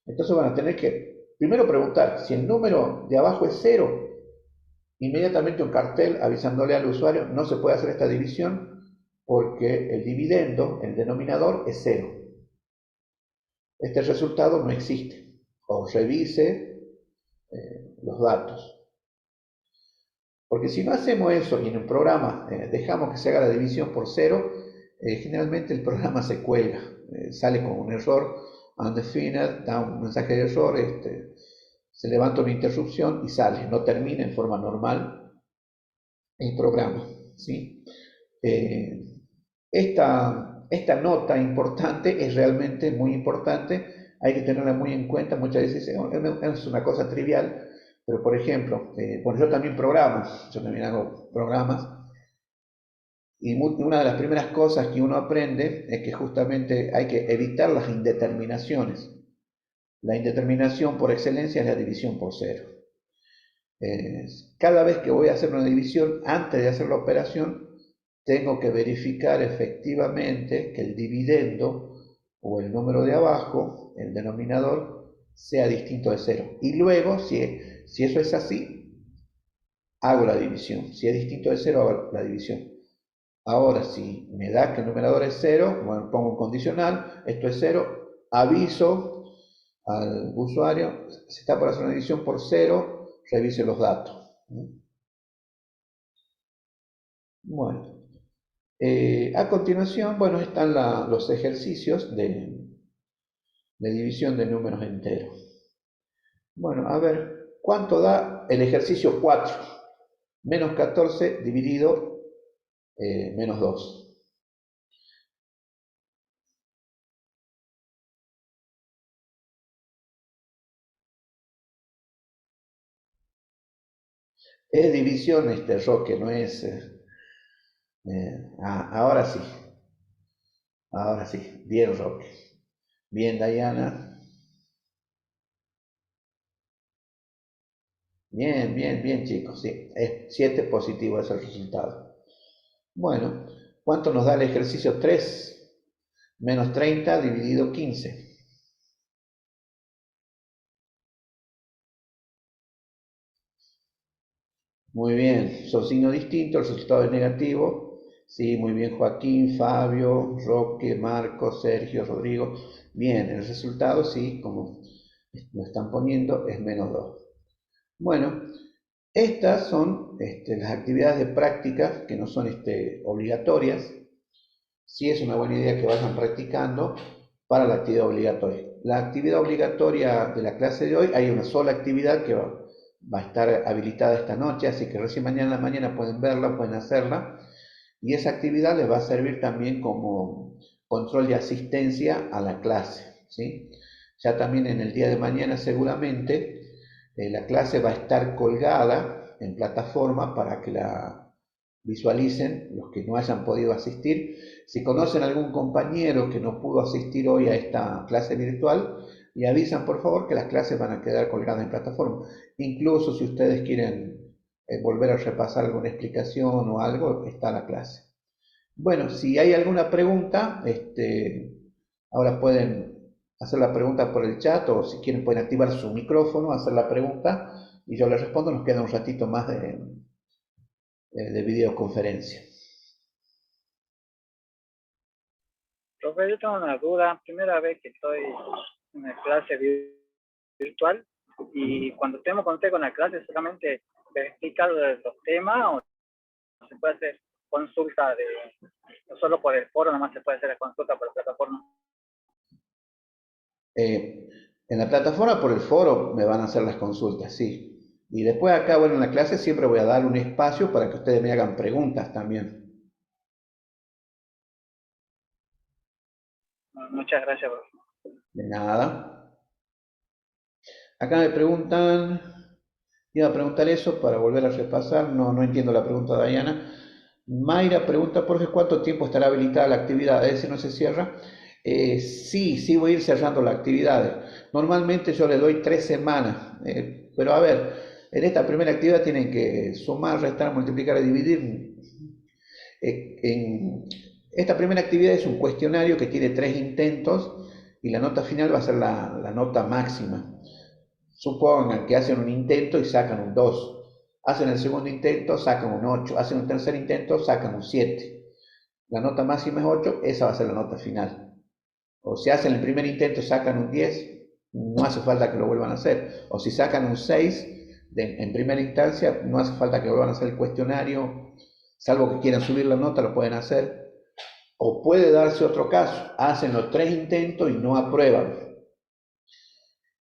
entonces van a tener que primero preguntar si el número de abajo es cero, inmediatamente un cartel avisándole al usuario no se puede hacer esta división porque el dividendo, el denominador, es cero. Este resultado no existe. O revise los datos. Porque si no hacemos eso y en un programa dejamos que se haga la división por cero, generalmente el programa se cuelga, sale con un error undefined, da un mensaje de error, se levanta una interrupción y sale, no termina en forma normal el programa. ¿Sí? Eh, esta nota importante es realmente muy importante, hay que tenerla muy en cuenta, muchas veces es una cosa trivial, pero por ejemplo, bueno, yo también programo, yo también hago programas, y una de las primeras cosas que uno aprende es que justamente hay que evitar las indeterminaciones. La indeterminación por excelencia es la división por cero. Cada vez que voy a hacer una división, antes de hacer la operación, tengo que verificar efectivamente que el dividendo o el número de abajo, el denominador, sea distinto de cero. Y luego, si eso es así, hago la división. Si es distinto de cero, hago la división. Ahora, si me da que el numerador es cero, bueno, pongo un condicional, esto es cero, aviso al usuario, si está por hacer una división por cero, revise los datos. Bueno, a continuación, bueno, están los ejercicios de división de números enteros. Bueno, a ver, ¿cuánto da el ejercicio 4? Menos 14 dividido menos 2. Es división, Roque, no es... ahora sí, bien, Roque. Bien, Diana. Bien, bien, bien, chicos. Sí, es 7 positivo es el resultado. Bueno, ¿cuánto nos da el ejercicio 3? Menos 30 dividido 15. Muy bien, son signos distintos, el resultado es negativo. Sí, muy bien, Joaquín, Fabio, Roque, Marco, Sergio, Rodrigo. Bien, el resultado sí, como lo están poniendo, es menos 2. Bueno, estas son las actividades de práctica que no son obligatorias. Sí es una buena idea que vayan practicando para la actividad obligatoria. La actividad obligatoria de la clase de hoy, hay una sola actividad que va a estar habilitada esta noche, así que recién mañana en la mañana pueden verla, pueden hacerla, y esa actividad les va a servir también como control de asistencia a la clase, ¿sí? Ya también en el día de mañana seguramente la clase va a estar colgada en plataforma para que la visualicen los que no hayan podido asistir. Si conocen algún compañero que no pudo asistir hoy a esta clase virtual, le avisan por favor que las clases van a quedar colgadas en plataforma. Incluso si ustedes quieren volver a repasar alguna explicación o algo, está la clase. Bueno, si hay alguna pregunta, ahora pueden hacer la pregunta por el chat o si quieren pueden activar su micrófono, hacer la pregunta y yo les respondo. Nos queda un ratito más de videoconferencia.
Profe, yo tengo una duda. Primera vez que estoy en una clase virtual y cuando tengo contacto con la clase, solamente verificar los temas o se puede hacer consulta no solo por el foro, nomás se puede hacer la consulta por la plataforma.
En la plataforma por el foro me van a hacer las consultas, sí. Y después acá, bueno, en la clase siempre voy a dar un espacio para que ustedes me hagan preguntas también.
Muchas gracias, profe.
De nada. Acá me preguntan, Iba a preguntar eso para volver a repasar, no entiendo la pregunta de Diana. Mayra pregunta, por qué ¿cuánto tiempo estará habilitada la actividad? ¿Ese no se cierra? Sí, voy a ir cerrando las actividades. Normalmente yo le doy 3 semanas, pero a ver, en esta primera actividad tienen que sumar, restar, multiplicar y dividir. Esta primera actividad es un cuestionario que tiene 3 intentos y la nota final va a ser la nota máxima. Supongan que hacen un intento y sacan un 2. Hacen el segundo intento, sacan un 8. Hacen un tercer intento, sacan un 7. La nota máxima es 8, esa va a ser la nota final. O si hacen el primer intento, sacan un 10, no hace falta que lo vuelvan a hacer. O si sacan un 6 en primera instancia, no hace falta que vuelvan a hacer el cuestionario, salvo que quieran subir la nota, lo pueden hacer. O puede darse otro caso, hacen los 3 intentos y no aprueban.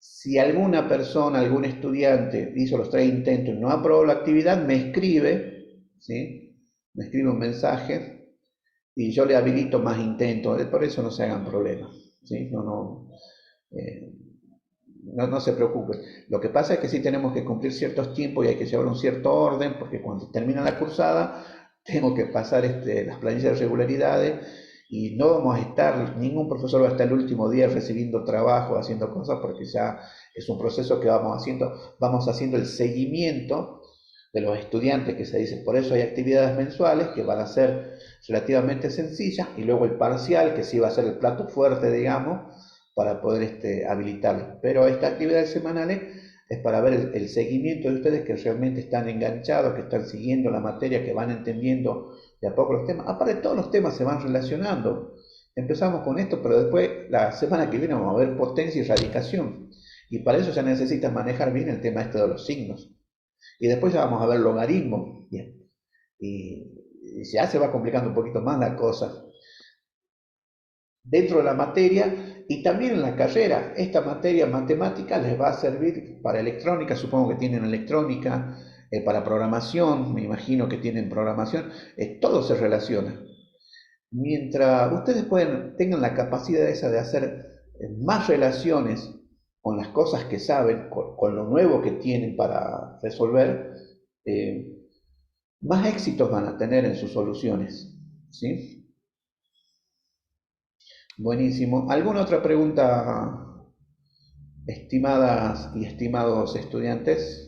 Si alguna persona, algún estudiante hizo los 3 intentos y no aprobó la actividad, me escribe, ¿sí? Me escribe un mensaje y yo le habilito más intentos. Por eso no se hagan problemas, ¿sí? Eh, no se preocupen. Lo que pasa es que sí tenemos que cumplir ciertos tiempos y hay que llevar un cierto orden, porque cuando termina la cursada tengo que pasar las planillas de regularidades y no vamos a estar, ningún profesor va a estar el último día recibiendo trabajo, haciendo cosas, porque ya es un proceso que vamos haciendo el seguimiento de los estudiantes que se dice. Por eso hay actividades mensuales que van a ser relativamente sencillas y luego el parcial, que sí va a ser el plato fuerte, digamos, para poder habilitarlo. Pero estas actividades semanales es para ver el seguimiento de ustedes que realmente están enganchados, que están siguiendo la materia, que van entendiendo de a poco los temas. Aparte, todos los temas se van relacionando. Empezamos con esto, pero después, la semana que viene, vamos a ver potencia y radicación. Y para eso se necesita manejar bien el tema este de los signos. Y después ya vamos a ver logaritmos. Bien. Y ya se va complicando un poquito más la cosa dentro de la materia y también en la carrera. Esta materia matemática les va a servir para electrónica, supongo que tienen electrónica, para programación, me imagino que tienen programación, todo se relaciona. Mientras ustedes tengan la capacidad esa de hacer más relaciones con las cosas que saben, con lo nuevo que tienen para resolver, eh, más éxitos van a tener en sus soluciones. ¿Sí? Buenísimo. ¿Alguna otra pregunta, estimadas y estimados estudiantes?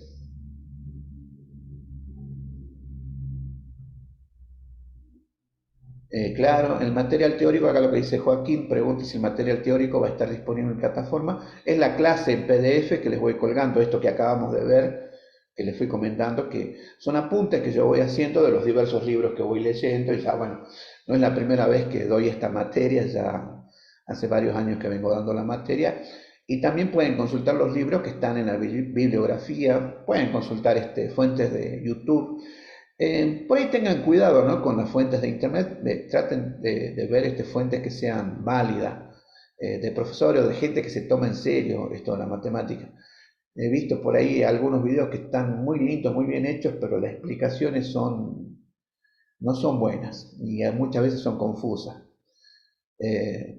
Claro, el material teórico, acá lo que dice Joaquín, pregunta si el material teórico va a estar disponible en plataforma. Es la clase en PDF que les voy colgando, esto que acabamos de ver, que les fui comentando, que son apuntes que yo voy haciendo de los diversos libros que voy leyendo, y ya bueno, no es la primera vez que doy esta materia, ya hace varios años que vengo dando la materia, y también pueden consultar los libros que están en la bibliografía, pueden consultar fuentes de YouTube. Por ahí tengan cuidado, ¿no? Con las fuentes de internet, traten de ver fuentes que sean válidas, de profesores o de gente que se toma en serio esto de la matemática. He visto por ahí algunos videos que están muy lindos, muy bien hechos, pero las explicaciones no son buenas y muchas veces son confusas.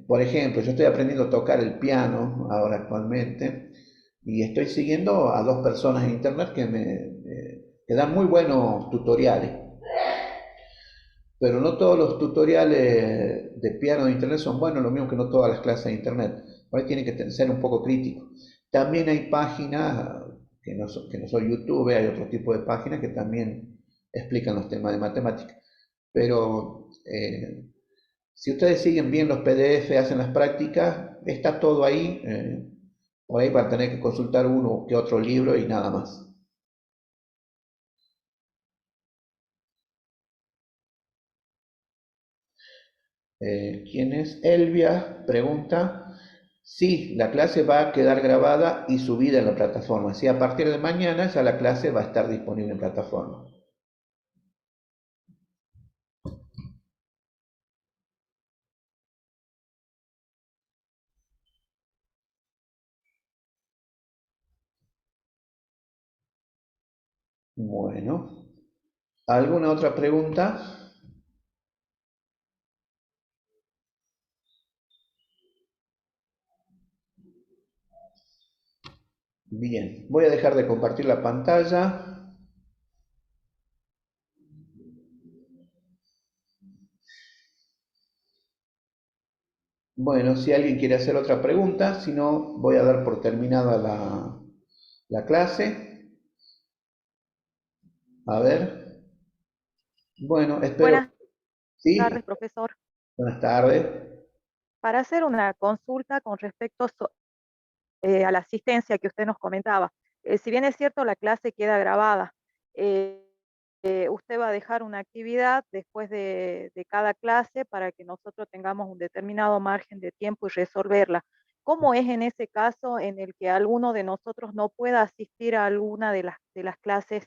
Por ejemplo, yo estoy aprendiendo a tocar el piano ahora actualmente y estoy siguiendo a 2 personas en internet que dan muy buenos tutoriales, pero no todos los tutoriales de piano de internet son buenos, lo mismo que no todas las clases de internet. Por ahí tienen que ser un poco críticos. También hay páginas que no son YouTube, hay otro tipo de páginas que también explican los temas de matemáticas. Pero si ustedes siguen bien los PDF, hacen las prácticas, está todo ahí. Por ahí van a tener que consultar uno que otro libro y nada más. ¿Quién es? Elvia pregunta. Sí, la clase va a quedar grabada y subida en la plataforma. Sí, a partir de mañana ya la clase va a estar disponible en plataforma. Bueno, ¿alguna otra pregunta? Bien, voy a dejar de compartir la pantalla. Bueno, si alguien quiere hacer otra pregunta, si no, voy a dar por terminada la clase. A ver. Bueno, espero.
Buenas
Sí,
tardes, profesor.
buenas tardes.
Para hacer una consulta con respecto a la asistencia que usted nos comentaba, si bien es cierto la clase queda grabada, eh, usted va a dejar una actividad después de cada clase para que nosotros tengamos un determinado margen de tiempo y resolverla. ¿Cómo es en ese caso en el que alguno de nosotros no pueda asistir a alguna de las clases?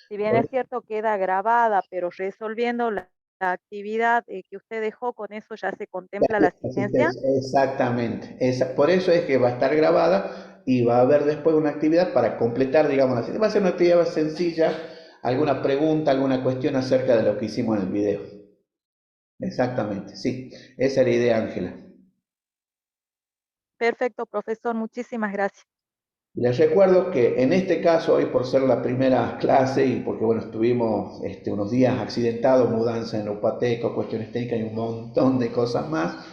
Si bien es cierto, queda grabada, pero resolviendo la actividad que usted dejó, con eso ya se contempla la asistencia.
Exactamente. Por eso es que va a estar grabada y va a haber después una actividad para completar, digamos, así. Va a ser una actividad sencilla, alguna pregunta, alguna cuestión acerca de lo que hicimos en el video. Exactamente, sí. Esa es la idea, Ángela.
Perfecto, profesor, muchísimas gracias.
Les recuerdo que en este caso, hoy por ser la primera clase y porque bueno, estuvimos unos días accidentados, mudanza en la Upateca, cuestiones técnicas y un montón de cosas más,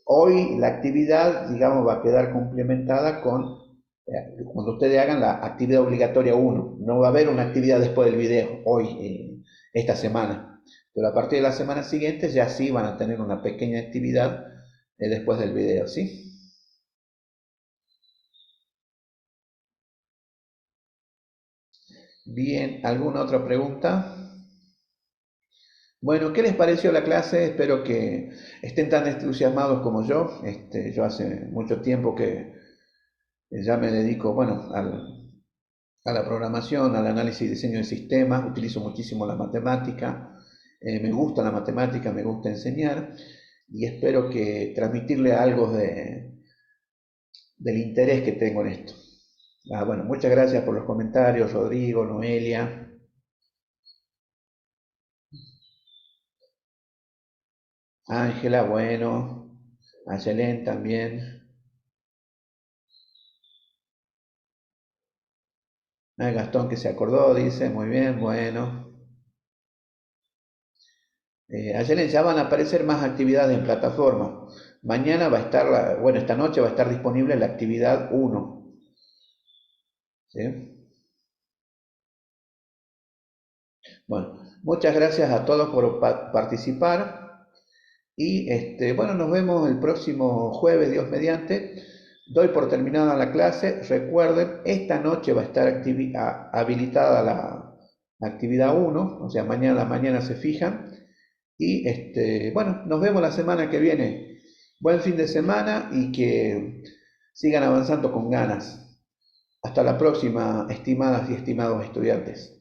hoy la actividad, digamos, va a quedar complementada cuando ustedes hagan la actividad obligatoria uno. No va a haber una actividad después del video, hoy, esta semana. Pero a partir de la semana siguiente ya sí van a tener una pequeña actividad después del video, ¿sí? Bien, ¿alguna otra pregunta? Bueno, ¿qué les pareció la clase? Espero que estén tan entusiasmados como yo. Yo hace mucho tiempo que ya me dedico, bueno, a la programación, al análisis y diseño de sistemas. Utilizo muchísimo la matemática. Me gusta la matemática, me gusta enseñar y espero que transmitirle algo del interés que tengo en esto. Bueno, muchas gracias por los comentarios, Rodrigo, Noelia. Ángela, bueno, Ayelén también. Gastón que se acordó, dice, muy bien, bueno. Ayelén, ya van a aparecer más actividades en plataforma. Mañana va a estar, bueno, esta noche va a estar disponible la actividad uno. ¿Sí? Bueno, muchas gracias a todos por participar y bueno, nos vemos el próximo jueves, Dios mediante. Doy por terminada la clase. Recuerden, esta noche va a estar habilitada la actividad uno, o sea, mañana a la mañana se fijan. Y bueno, nos vemos la semana que viene. Buen fin de semana y que sigan avanzando con ganas. Hasta la próxima, estimadas y estimados estudiantes.